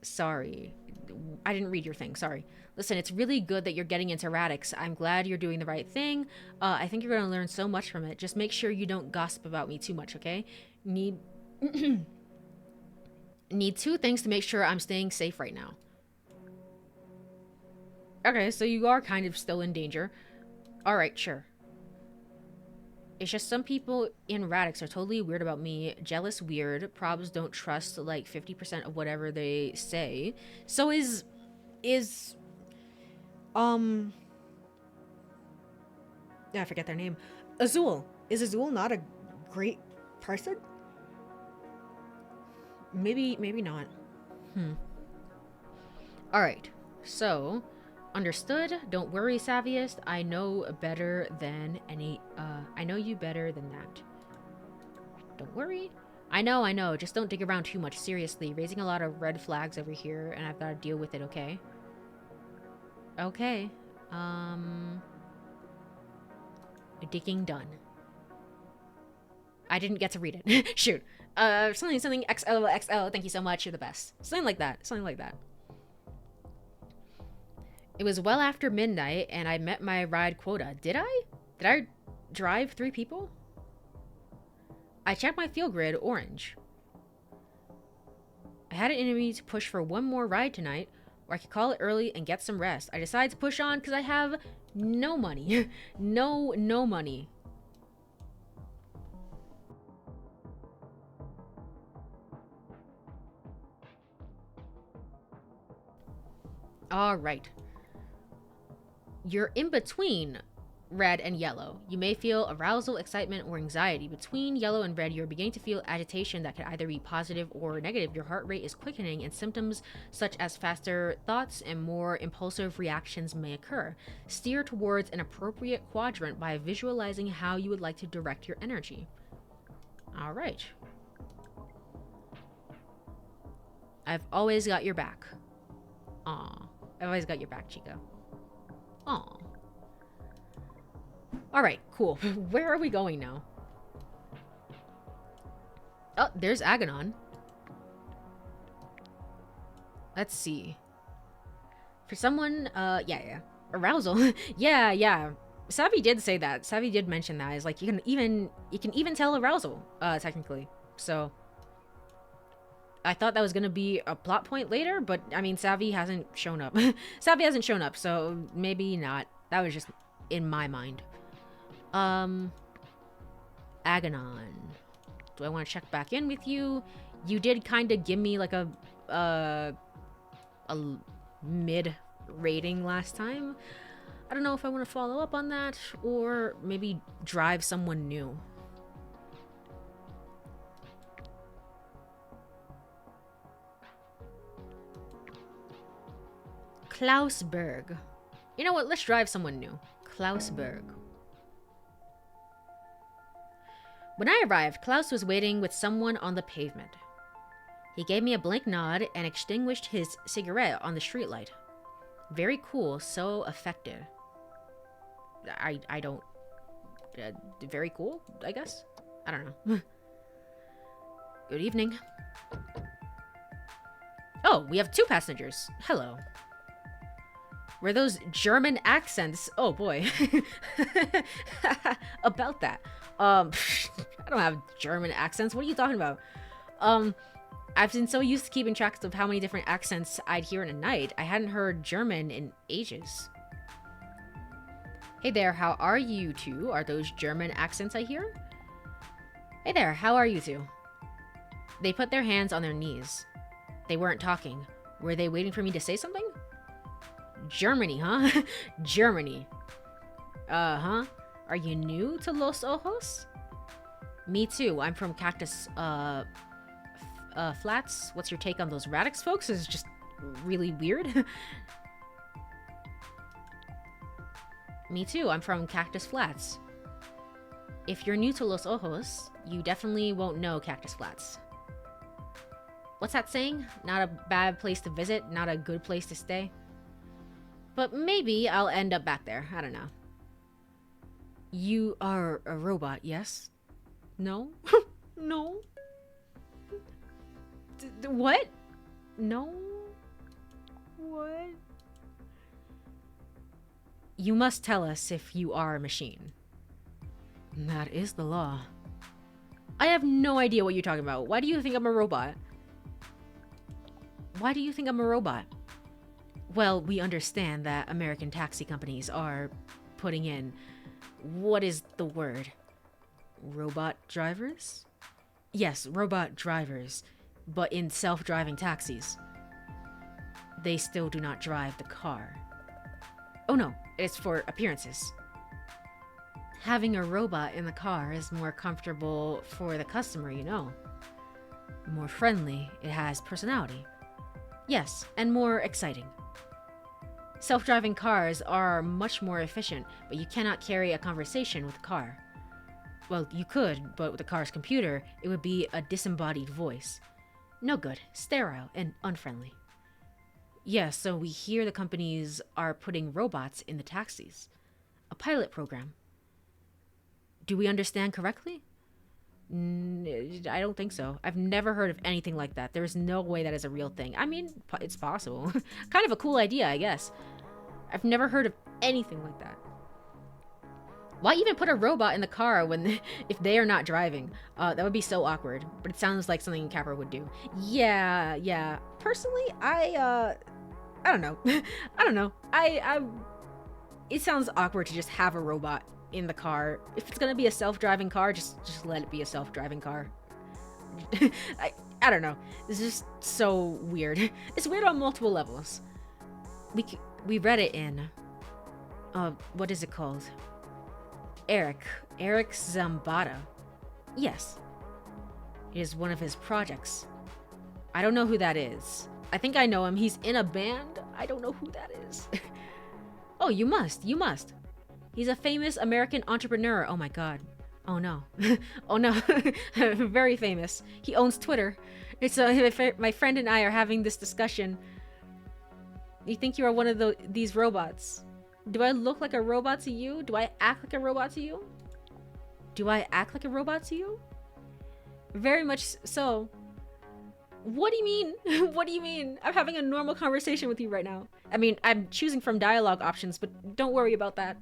Sorry. I didn't read your thing. Sorry. Listen, it's really good that you're getting into Radix. I'm glad you're doing the right thing. I think you're going to learn so much from it. Just make sure you don't gossip about me too much, okay? Need two things to make sure I'm staying safe right now. Okay, so you are kind of still in danger. Alright, sure. It's just some people in Radix are totally weird about me. Jealous, weird. Probs don't trust like 50% of whatever they say. So yeah, I forget their name. Azul. Is Azul not a great person? Maybe not. Alright. So, understood. Don't worry, Savviest. I know better than I know you better than that. Don't worry. I know. Just don't dig around too much. Seriously, raising a lot of red flags over here, and I've got to deal with it, okay? Okay. Digging done. I didn't get to read it. Shoot. Something XOXO. Thank you so much. You're the best. Something like that. It was well after midnight, and I met my ride quota. Did I? Did I drive 3 people? I checked my fuel grid, orange. I had it in me to push for one more ride tonight, or I could call it early and get some rest. I decided to push on because I have no money. no money. All right. You're in between red, and yellow. You may feel arousal, excitement, or anxiety. Between yellow and red, you're beginning to feel agitation that can either be positive or negative. Your heart rate is quickening, and symptoms such as faster thoughts and more impulsive reactions may occur. Steer towards an appropriate quadrant by visualizing how you would like to direct your energy. All right. I've always got your back. Aw. I've always got your back, Chica. Aw. Alright, cool. Where are we going now? Oh, there's Aganon. Let's see. For someone, yeah. Arousal. yeah. Savvy did say that. Savvy did mention that. It's like you can even tell arousal, technically. So I thought that was gonna be a plot point later, but I mean Savvy hasn't shown up. Savvy hasn't shown up, so maybe not. That was just in my mind. Aganon. Do I want to check back in with you? You did kind of give me like a mid rating last time. I don't know if I want to follow up on that or maybe drive someone new. Klaus Berg. You know what? Let's drive someone new. Klaus Berg. When I arrived, Klaus was waiting with someone on the pavement. He gave me a blank nod and extinguished his cigarette on the streetlight. Very cool, so affected. I don't... very cool, I guess? I don't know. Good evening. Oh, we have 2 passengers. Hello. Were those German accents? Oh boy. About that. I don't have German accents. What are you talking about? I've been so used to keeping track of how many different accents I'd hear in a night. I hadn't heard German in ages. Hey there, how are you two? Are those German accents I hear? Hey there, how are you two? They put their hands on their knees. They weren't talking. Were they waiting for me to say something? Germany, huh? Germany. Uh-huh. Are you new to Los Ojos? Me too. I'm from Cactus, Flats. What's your take on those Radix folks? It's just really weird. Me too. I'm from Cactus Flats. If you're new to Los Ojos, you definitely won't know Cactus Flats. What's that saying? Not a bad place to visit, not a good place to stay. But maybe I'll end up back there. I don't know. You are a robot, yes? No? No? What? No? What? You must tell us if you are a machine. That is the law. I have no idea what you're talking about. Why do you think I'm a robot? Why do you think I'm a robot? Well, we understand that American taxi companies are putting in, what is the word? Robot drivers? Yes, robot drivers, but in self-driving taxis. They still do not drive the car. Oh no, it's for appearances. Having a robot in the car is more comfortable for the customer, you know. More friendly, it has personality. Yes, and more exciting. Self-driving cars are much more efficient, but you cannot carry a conversation with a car. Well, you could, but with the car's computer, it would be a disembodied voice. No good, sterile, and unfriendly. Yeah, so we hear the companies are putting robots in the taxis. A pilot program. Do we understand correctly? I don't think so. I've never heard of anything like that. There's no way that is a real thing. I mean, it's possible. Kind of a cool idea, I guess. I've never heard of anything like that. Why even put a robot in the car when if they are not driving? That would be so awkward. But it sounds like something Capra would do. Yeah. Personally, I don't know. I don't know. It sounds awkward to just have a robot in the car. If it's gonna be a self-driving car, just let it be a self-driving car. I don't know. It's just so weird. It's weird on multiple levels. We read it in what is it called? Eric. Eric Zambada. Yes. It is one of his projects. I don't know who that is. I think I know him. He's in a band. I don't know who that is. Oh, you must. You must. He's a famous American entrepreneur. Oh my god. Oh no. Oh no. Very famous. He owns Twitter. It's my friend and I are having this discussion. You think you are one of these robots? Do I look like a robot to you? Do I act like a robot to you? Do I act like a robot to you? Very much so. What do you mean? What do you mean? I'm having a normal conversation with you right now. I mean, I'm choosing from dialogue options, but don't worry about that.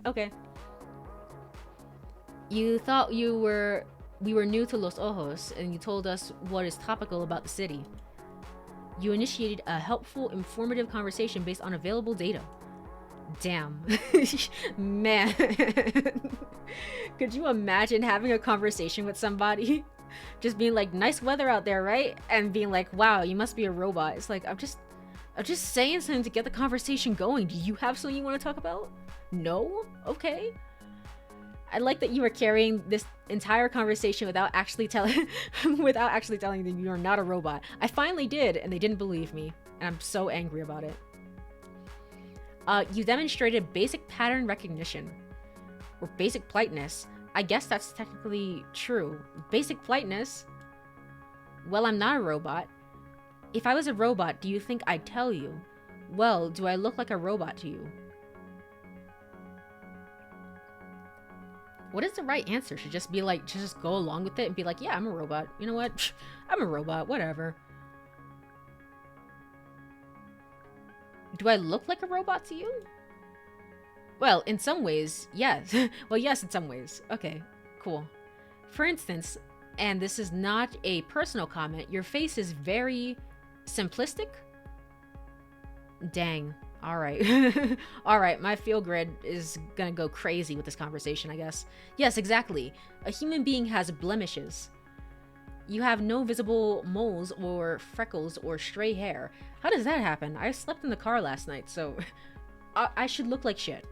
Okay. You thought we were new to Los Ojos, and you told us what is topical about the city. You initiated a helpful, informative conversation based on available data. Damn. Man. Could you imagine having a conversation with somebody? Just being like, nice weather out there, right? And being like, wow, you must be a robot. It's like, I'm just saying something to get the conversation going. Do you have something you want to talk about? No? Okay. I like that you were carrying this entire conversation without actually telling them you're not a robot. I finally did, and they didn't believe me. And I'm so angry about it. You demonstrated basic pattern recognition. Or basic politeness. I guess that's technically true. Basic politeness? Well, I'm not a robot. If I was a robot, do you think I'd tell you? Well, do I look like a robot to you? What is the right answer? Should just be like, just go along with it and be like, yeah, I'm a robot. You know what? I'm a robot, whatever. Do I look like a robot to you? Well, in some ways, yes. Well, yes, in some ways. Okay, cool. For instance, and this is not a personal comment, your face is very simplistic. Dang. All right. All right, my feel grid is gonna go crazy with this conversation, I guess. Yes, exactly. A human being has blemishes. You have no visible moles or freckles or stray hair. How does that happen? I slept in the car last night, so I should look like shit.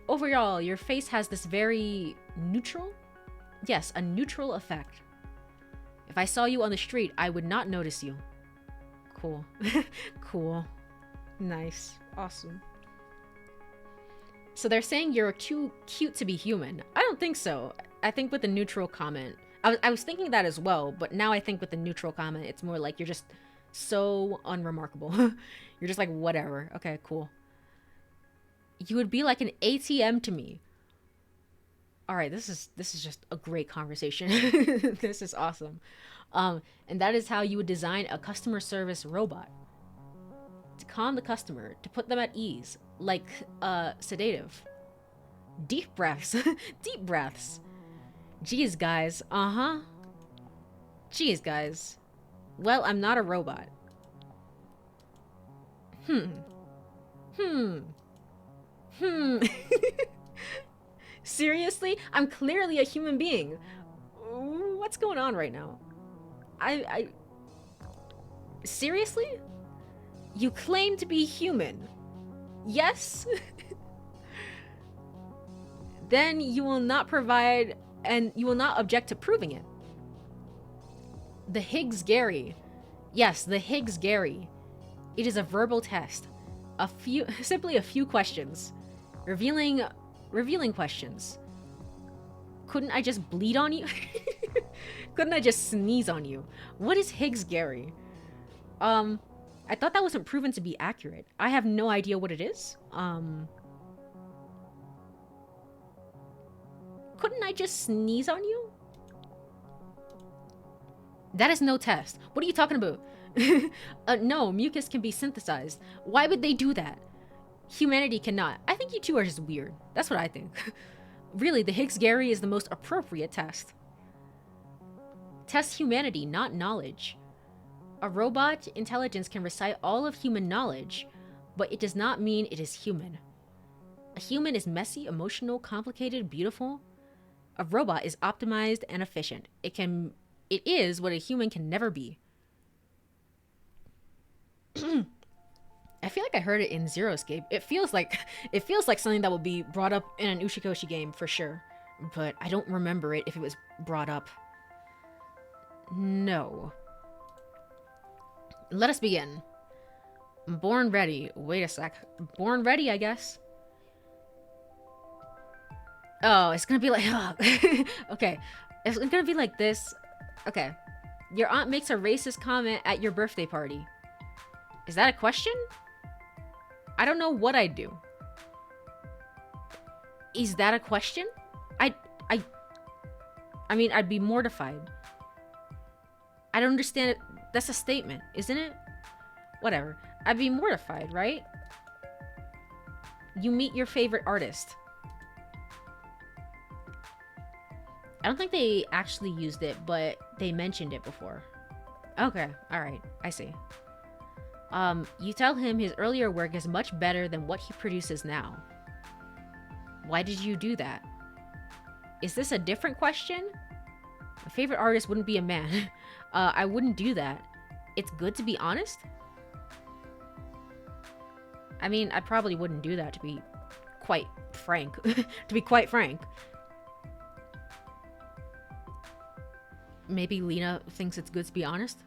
Overall, your face has this very neutral? Yes, a neutral effect. If I saw you on the street, I would not notice you. Cool. Cool. Nice. Awesome. So they're saying you're too cute to be human. I don't think so. I think with the neutral comment, I was thinking that as well, but now I think with the neutral comment, it's more like you're just so unremarkable. You're just like, whatever. Okay, cool. You would be like an ATM to me. All right, this is just a great conversation. This is awesome. And that is how you would design a customer service robot. To calm the customer, to put them at ease, like sedative. Deep breaths. Deep breaths. Geez, guys. Uh-huh. Geez, guys. Well, I'm not a robot. Seriously? I'm clearly a human being. What's going on right now? Seriously? You claim to be human. Yes? Then you will not provide and you will not object to proving it. The Higgs-Gary. Yes, the Higgs-Gary. It is a verbal test. Simply a few questions. Revealing questions. Couldn't I just bleed on you? Couldn't I just sneeze on you? What is Higgs-Gary? I thought that wasn't proven to be accurate. I have no idea what it is. Couldn't I just sneeze on you? That is no test. What are you talking about? No, mucus can be synthesized. Why would they do that? Humanity cannot. I think you two are just weird. That's what I think. Really, the Higgs-Gary is the most appropriate test. Test humanity, not knowledge. A robot intelligence can recite all of human knowledge, but it does not mean it is human. A human is messy, emotional, complicated, beautiful. A robot is optimized and efficient. It is what a human can never be. A I feel like I heard it in Zero Escape. It feels like something that will be brought up in an Ushikoshi game for sure. But I don't remember it if it was brought up. No. Let us begin. Born ready. Wait a sec. Born ready, I guess. Oh, it's gonna be like... Oh. Okay. It's gonna be like this. Okay. Your aunt makes a racist comment at your birthday party. Is that a question? I don't know what I'd do. Is that a question? I mean, I'd be mortified. I don't understand it. That's a statement, isn't it? Whatever. I'd be mortified, right? You meet your favorite artist. I don't think they actually used it, but they mentioned it before. Okay, alright, I see. You tell him his earlier work is much better than what he produces now. Why did you do that? Is this a different question? My favorite artist wouldn't be a man. I wouldn't do that. It's good to be honest? I mean, I probably wouldn't do that, to be quite frank. To be quite frank. Maybe Lena thinks it's good to be honest?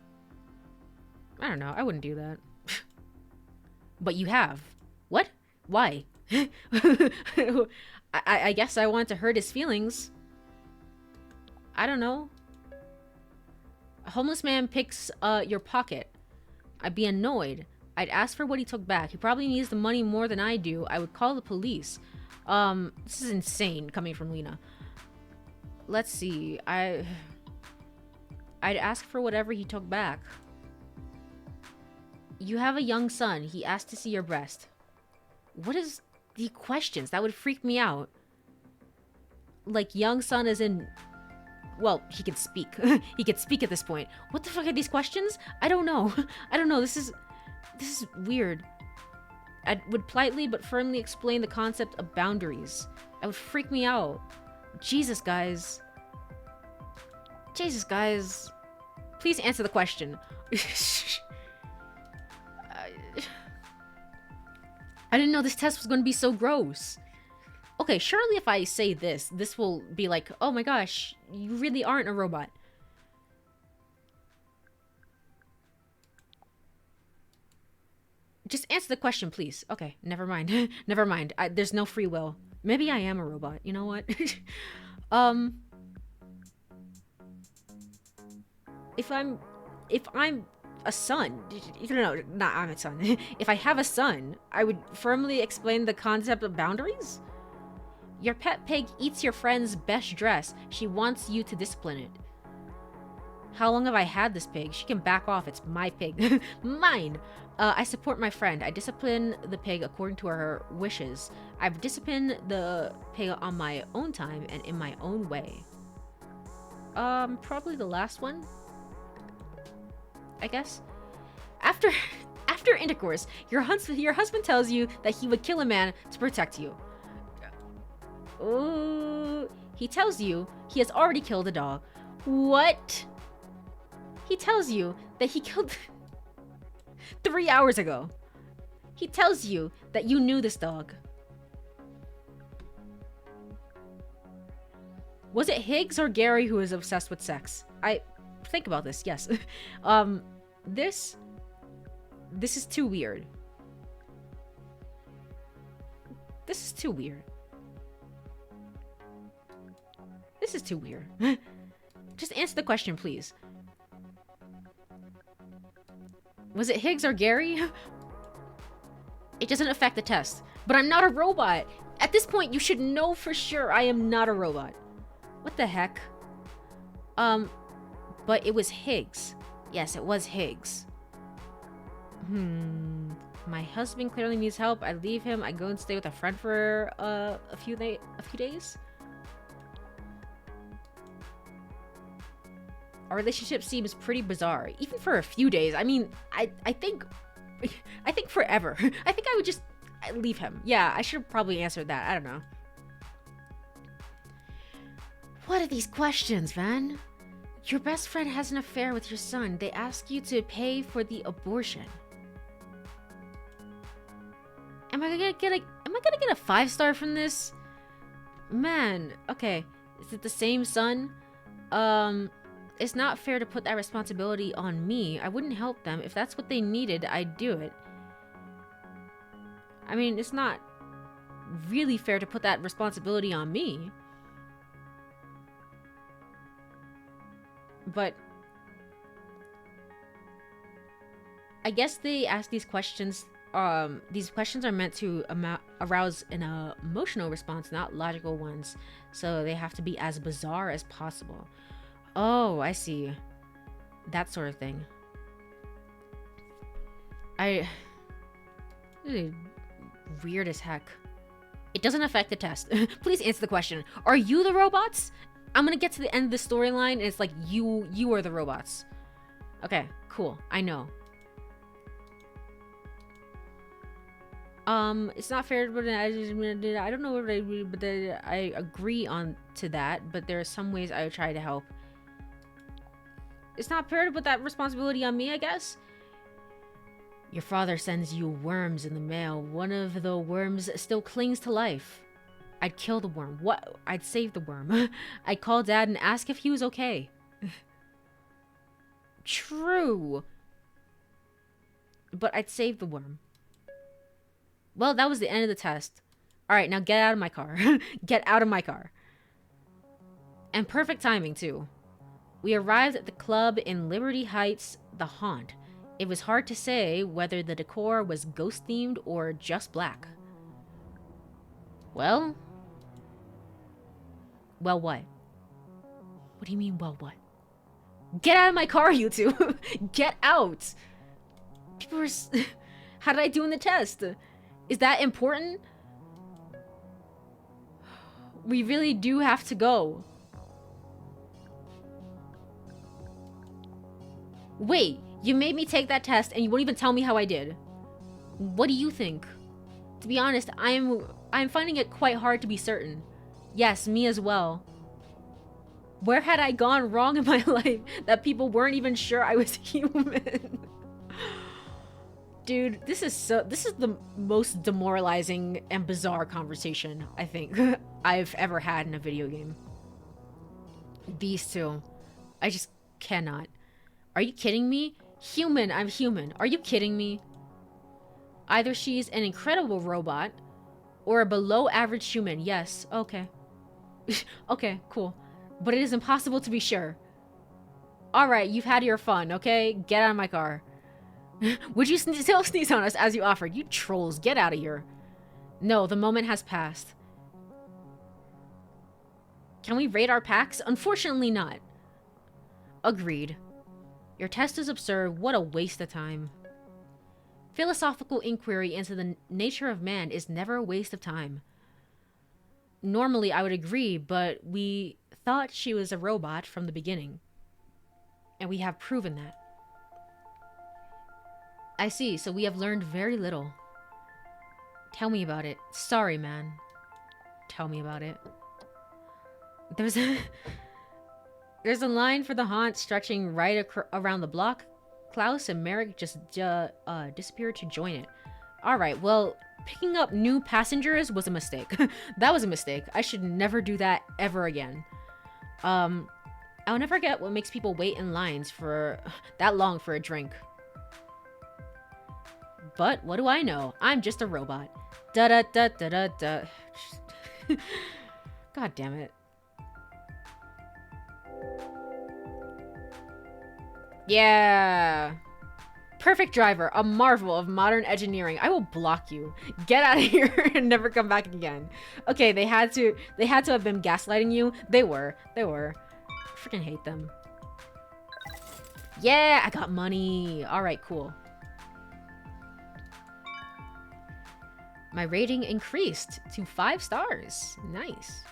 I don't know. I wouldn't do that. But you have. What? Why? I guess I want to hurt his feelings. I don't know. A homeless man picks your pocket. I'd be annoyed. I'd ask for what he took back. He probably needs the money more than I do. I would call the police. This is insane coming from Lena. Let's see. I'd ask for whatever he took back. You have a young son. He asked to see your breast. What is the questions? That would freak me out. Like, young son as in... Well, he can speak. He can speak at this point. What the fuck are these questions? I don't know. I don't know. This is weird. I would politely but firmly explain the concept of boundaries. That would freak me out. Jesus, guys. Jesus, guys. Please answer the question. I didn't know this test was going to be so gross. Okay, surely if I say this, this will be like, oh my gosh, you really aren't a robot. Just answer the question, please. Okay, never mind. Never mind. There's no free will. Maybe I am a robot. You know what? If I'm a son, no, not I'm a son. If I have a son, I would firmly explain the concept of boundaries. Your pet pig eats your friend's best dress. She wants you to discipline it. How long have I had this pig? She can back off. It's my pig. Mine. I support my friend. I discipline the pig according to her wishes. I've disciplined the pig on my own time and in my own way. Probably the last one, I guess. After intercourse, your husband tells you that he would kill a man to protect you. Ooh, he tells you he has already killed a dog. What? He tells you that he killed 3 hours ago. He tells you that you knew this dog. Was it Higgs or Gary who was obsessed with sex? Think about this, yes. This is too weird. This is too weird. This is too weird. Just answer the question, please. Was it Higgs or Gary? It doesn't affect the test. But I'm not a robot. At this point, you should know for sure I am not a robot. What the heck? But it was Higgs. Yes, it was Higgs. My husband clearly needs help. I leave him. I go and stay with a friend for a few days. Our relationship seems pretty bizarre, even for a few days. I mean, I think forever. I think I would just leave him. Yeah, I should have probably answered that. I don't know. What are these questions, man? Your best friend has an affair with your son. They ask you to pay for the abortion. Am I gonna get a 5-star from this? Man, okay. Is it the same sun? It's not fair to put that responsibility on me. I wouldn't help them. If that's what they needed, I'd do it. I mean, it's not really fair to put that responsibility on me. But I guess they ask these questions. These questions are meant to arouse an emotional response, not logical ones. So they have to be as bizarre as possible. Oh, I see. That sort of thing. Weird as heck. It doesn't affect the test. Please answer the question. Are you the robots? I'm gonna get to the end of the storyline and it's like you are the robots. Okay, cool. I know. It's not fair, but I don't know what I agree on to that, but there are some ways I would try to help. It's not fair to put that responsibility on me, I guess. Your father sends you worms in the mail. One of the worms still clings to life. I'd kill the worm. What? I'd save the worm. I'd call Dad and ask if he was okay. True. But I'd save the worm. Well, that was the end of the test. Alright, now get out of my car. Get out of my car. And perfect timing, too. We arrived at the club in Liberty Heights, the Haunt. It was hard to say whether the decor was ghost-themed or just black. Well? Well, what? What do you mean, well, what? Get out of my car, you two! Get out! People were... How did I do in the test? Is that important? We really do have to go. Wait, you made me take that test and you won't even tell me how I did. What do you think? To be honest, I'm finding it quite hard to be certain. Yes, me as well. Where had I gone wrong in my life that people weren't even sure I was human? Dude, this is the most demoralizing and bizarre conversation I think I've ever had in a video game. These two. I just cannot. Are you kidding me? Human, I'm human. Are you kidding me? Either she's an incredible robot or a below average human. Yes, okay. Okay, cool. But it is impossible to be sure. Alright, you've had your fun, okay? Get out of my car. Would you still sneeze on us as you offered? You trolls, get out of here. No, the moment has passed. Can we rate our packs? Unfortunately not. Agreed. Your test is absurd. What a waste of time. Philosophical inquiry into the nature of man is never a waste of time. Normally, I would agree, but we thought she was a robot from the beginning. And we have proven that. I see, so we have learned very little. Tell me about it. Sorry, man. Tell me about it. There's a line for the haunt stretching right around the block. Klaus and Merrick just disappeared to join it. Alright, well, picking up new passengers was a mistake. That was a mistake. I should never do that ever again. I'll never get what makes people wait in lines for that long for a drink. But what do I know? I'm just a robot. Da da da da da da. God damn it. Yeah. Perfect driver, a marvel of modern engineering. I will block you. Get out of here and never come back again. Okay, they had to have been gaslighting you. They were. Freaking hate them. Yeah, I got money. All right, cool. My rating increased to 5 stars. Nice.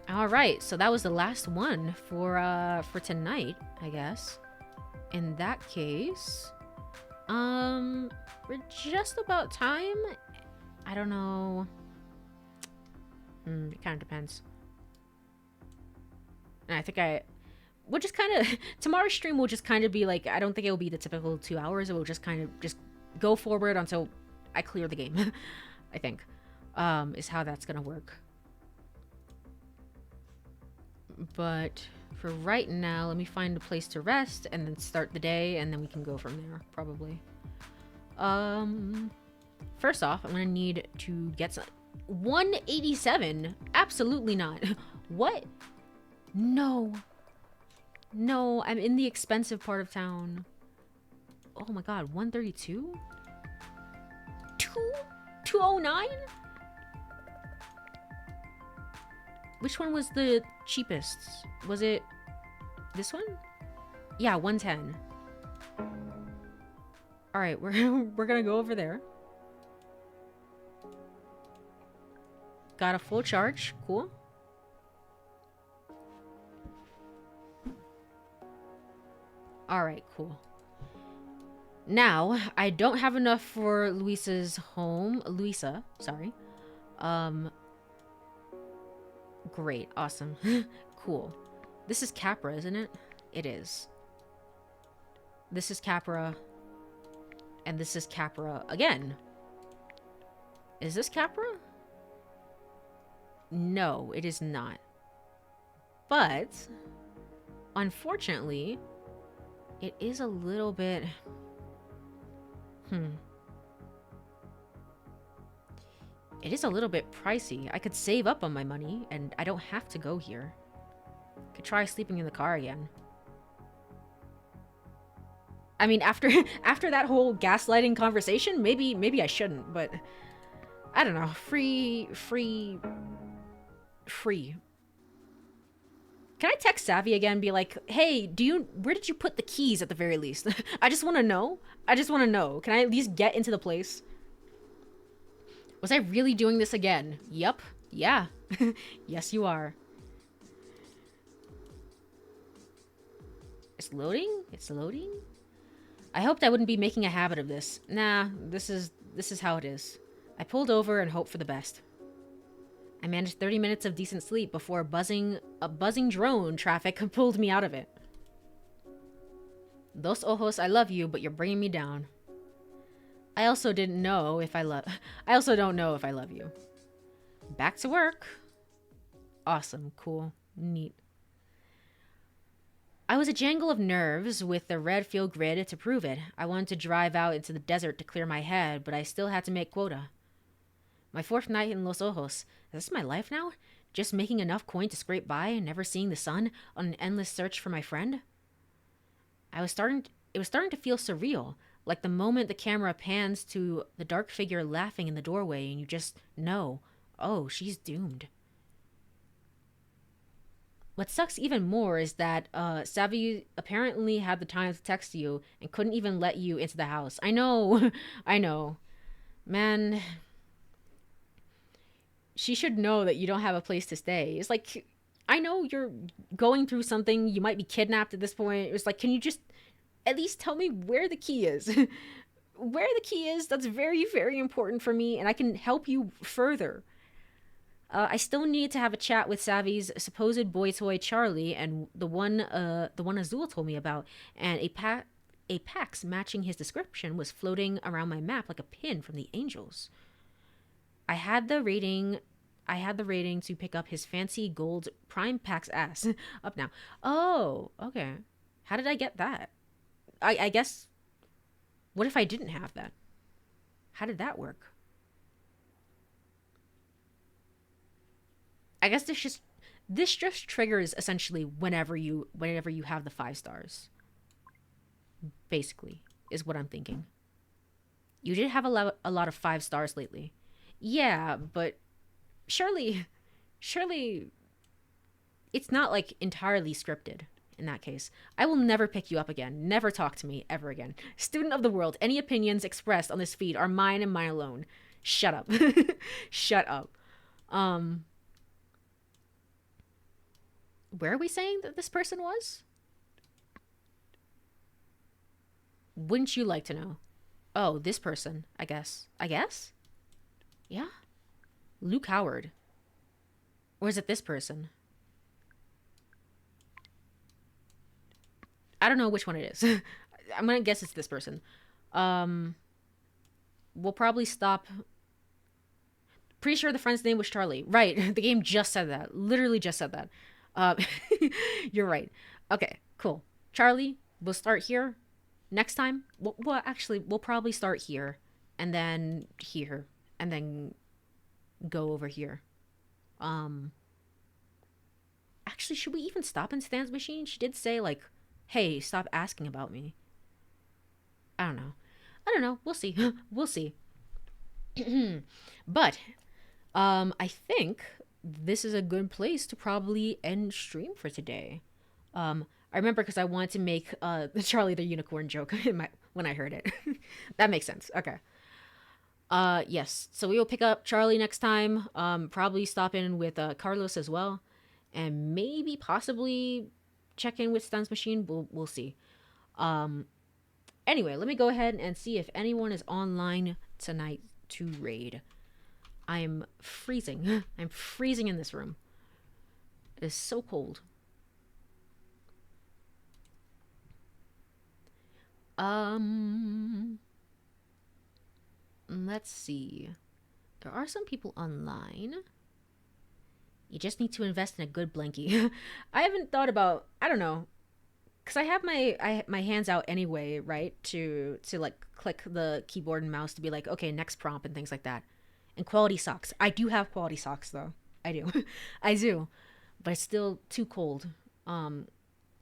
All right, so that was the last one for tonight, I guess. In that case, we're just about time. I don't know. It kind of depends. And I think we'll just kind of tomorrow's stream will just kind of be like, I don't think it will be the typical 2 hours. It will just kind of just go forward until I clear the game. I think is how that's gonna work. But for right now, let me find a place to rest and then start the day, and then we can go from there, probably. First off, I'm gonna need to get some 187. Absolutely not. What? No. No, I'm in the expensive part of town. Oh my god, 132? 209? Which one was the cheapest? Was it this one? Yeah, 110. All right, we're gonna go over there. Got a full charge. Cool. All right, cool. Now, I don't have enough for Luisa's home. Luisa, sorry. Great, awesome. Cool. This is Capra, isn't it? It is. This is Capra. And this is Capra again. Is this Capra? No, it is not. But, unfortunately, it is a little bit... It is a little bit pricey. I could save up on my money, and I don't have to go here. Could try sleeping in the car again. I mean, after that whole gaslighting conversation, maybe I shouldn't, but I don't know. Free. Can I text Savvy again and be like, hey, where did you put the keys at the very least? I just want to know. Can I at least get into the place? Was I really doing this again? Yup. Yeah. Yes, you are. It's loading? It's loading? I hoped I wouldn't be making a habit of this. Nah, this is how it is. I pulled over and hoped for the best. I managed 30 minutes of decent sleep before a buzzing drone traffic pulled me out of it. Dos ojos, I love you, but you're bringing me down. I also don't know if I love you. Back to work. Awesome, cool, neat. I was a jangle of nerves with the red field grid to prove it. I wanted to drive out into the desert to clear my head, but I still had to make quota. My fourth night in Los Ojos. Is this my life now? Just making enough coin to scrape by and never seeing the sun on an endless search for my friend? It was starting to feel surreal, like the moment the camera pans to the dark figure laughing in the doorway and you just know, oh, she's doomed. What sucks even more is that Savvy apparently had the time to text you and couldn't even let you into the house. I know. I know. Man, she should know that you don't have a place to stay. It's like, I know you're going through something. You might be kidnapped at this point. It was like, can you just at least tell me where the key is? Where the key is, that's very, very important for me, and I can help you further. I still need to have a chat with Savvy's supposed boy toy Charlie and the one Azul told me about, and a Pax matching his description was floating around my map like a pin from the angels. I had the rating to pick up his fancy gold prime Pax ass. Up now. Oh, okay. How did I get that? I guess, what if I didn't have that? How did that work? I guess this just triggers essentially whenever you have the 5 stars. Basically, is what I'm thinking. You did have a lot of 5 stars lately. Yeah, but surely it's not like entirely scripted in that case. I will never pick you up again. Never talk to me ever again. Student of the world, any opinions expressed on this feed are mine and mine alone. Shut up. Shut up. Where are we saying that this person was? Wouldn't you like to know? Oh, this person, I guess. Yeah? Luke Howard. Or is it this person? I don't know which one it is. I'm gonna guess it's this person. we'll probably stop. Pretty sure the friend's name was Charlie. Right. The game just said that. Literally just said that. Uh, you're right. Okay, cool. Charlie, we'll start here. Next time, well, actually, we'll probably start here and then here and then go over here. Um, Actually, should we even stop in Stan's machine? She did say, like, hey, stop asking about me. I don't know. I don't know. We'll see. We'll see. But I think this is a good place to probably end stream for today. I remember because I wanted to make the Charlie the Unicorn joke in my when I heard it. That makes sense. Okay. Yes. So we will pick up Charlie next time. Probably stop in with Carlos as well, and maybe possibly check in with Stan's machine. We'll see. Um. Anyway, let me go ahead and see if anyone is online tonight to raid. I'm freezing. I'm freezing in this room. It is so cold. Um, let's see. There are some people online. You just need to invest in a good blankie. I haven't thought about. I don't know, cause I have my hands out anyway, right? To like click the keyboard and mouse to be like, okay, next prompt and things like that. And quality socks. I do have quality socks though. I do. I do. But it's still too cold. Um,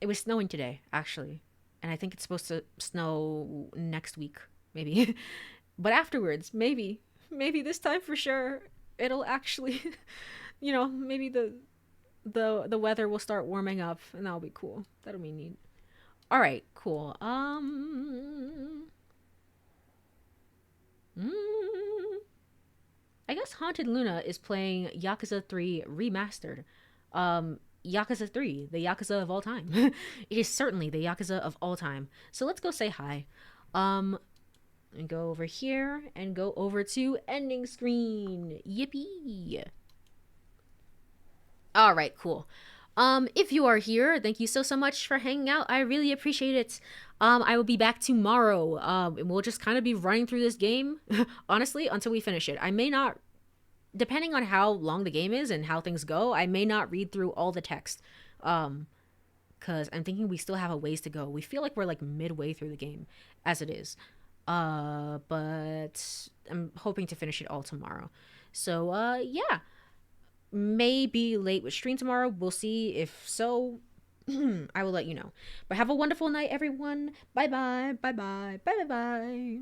it was snowing today actually, and I think it's supposed to snow next week maybe. But afterwards, maybe this time for sure it'll actually, maybe the weather will start warming up and that'll be cool. That'll be neat. All right, cool. Mm, I guess Haunted Luna is playing Yakuza 3 Remastered. Yakuza 3, the Yakuza of all time. It is certainly the Yakuza of all time. So let's go say hi. Um, and go over here and go over to ending screen. Yippee! All right, cool. If you are here, thank you so much for hanging out. I really appreciate it. I will be back tomorrow. And we'll just kind of be running through this game, honestly, until we finish it. I may not, depending on how long the game is and how things go, I may not read through all the text. Because I'm thinking we still have a ways to go. We feel like we're like midway through the game as it is. But I'm hoping to finish it all tomorrow. So, yeah. Maybe late with stream tomorrow. We'll see. If so, I will let you know. But have a wonderful night, everyone. Bye bye. Bye bye. Bye bye bye.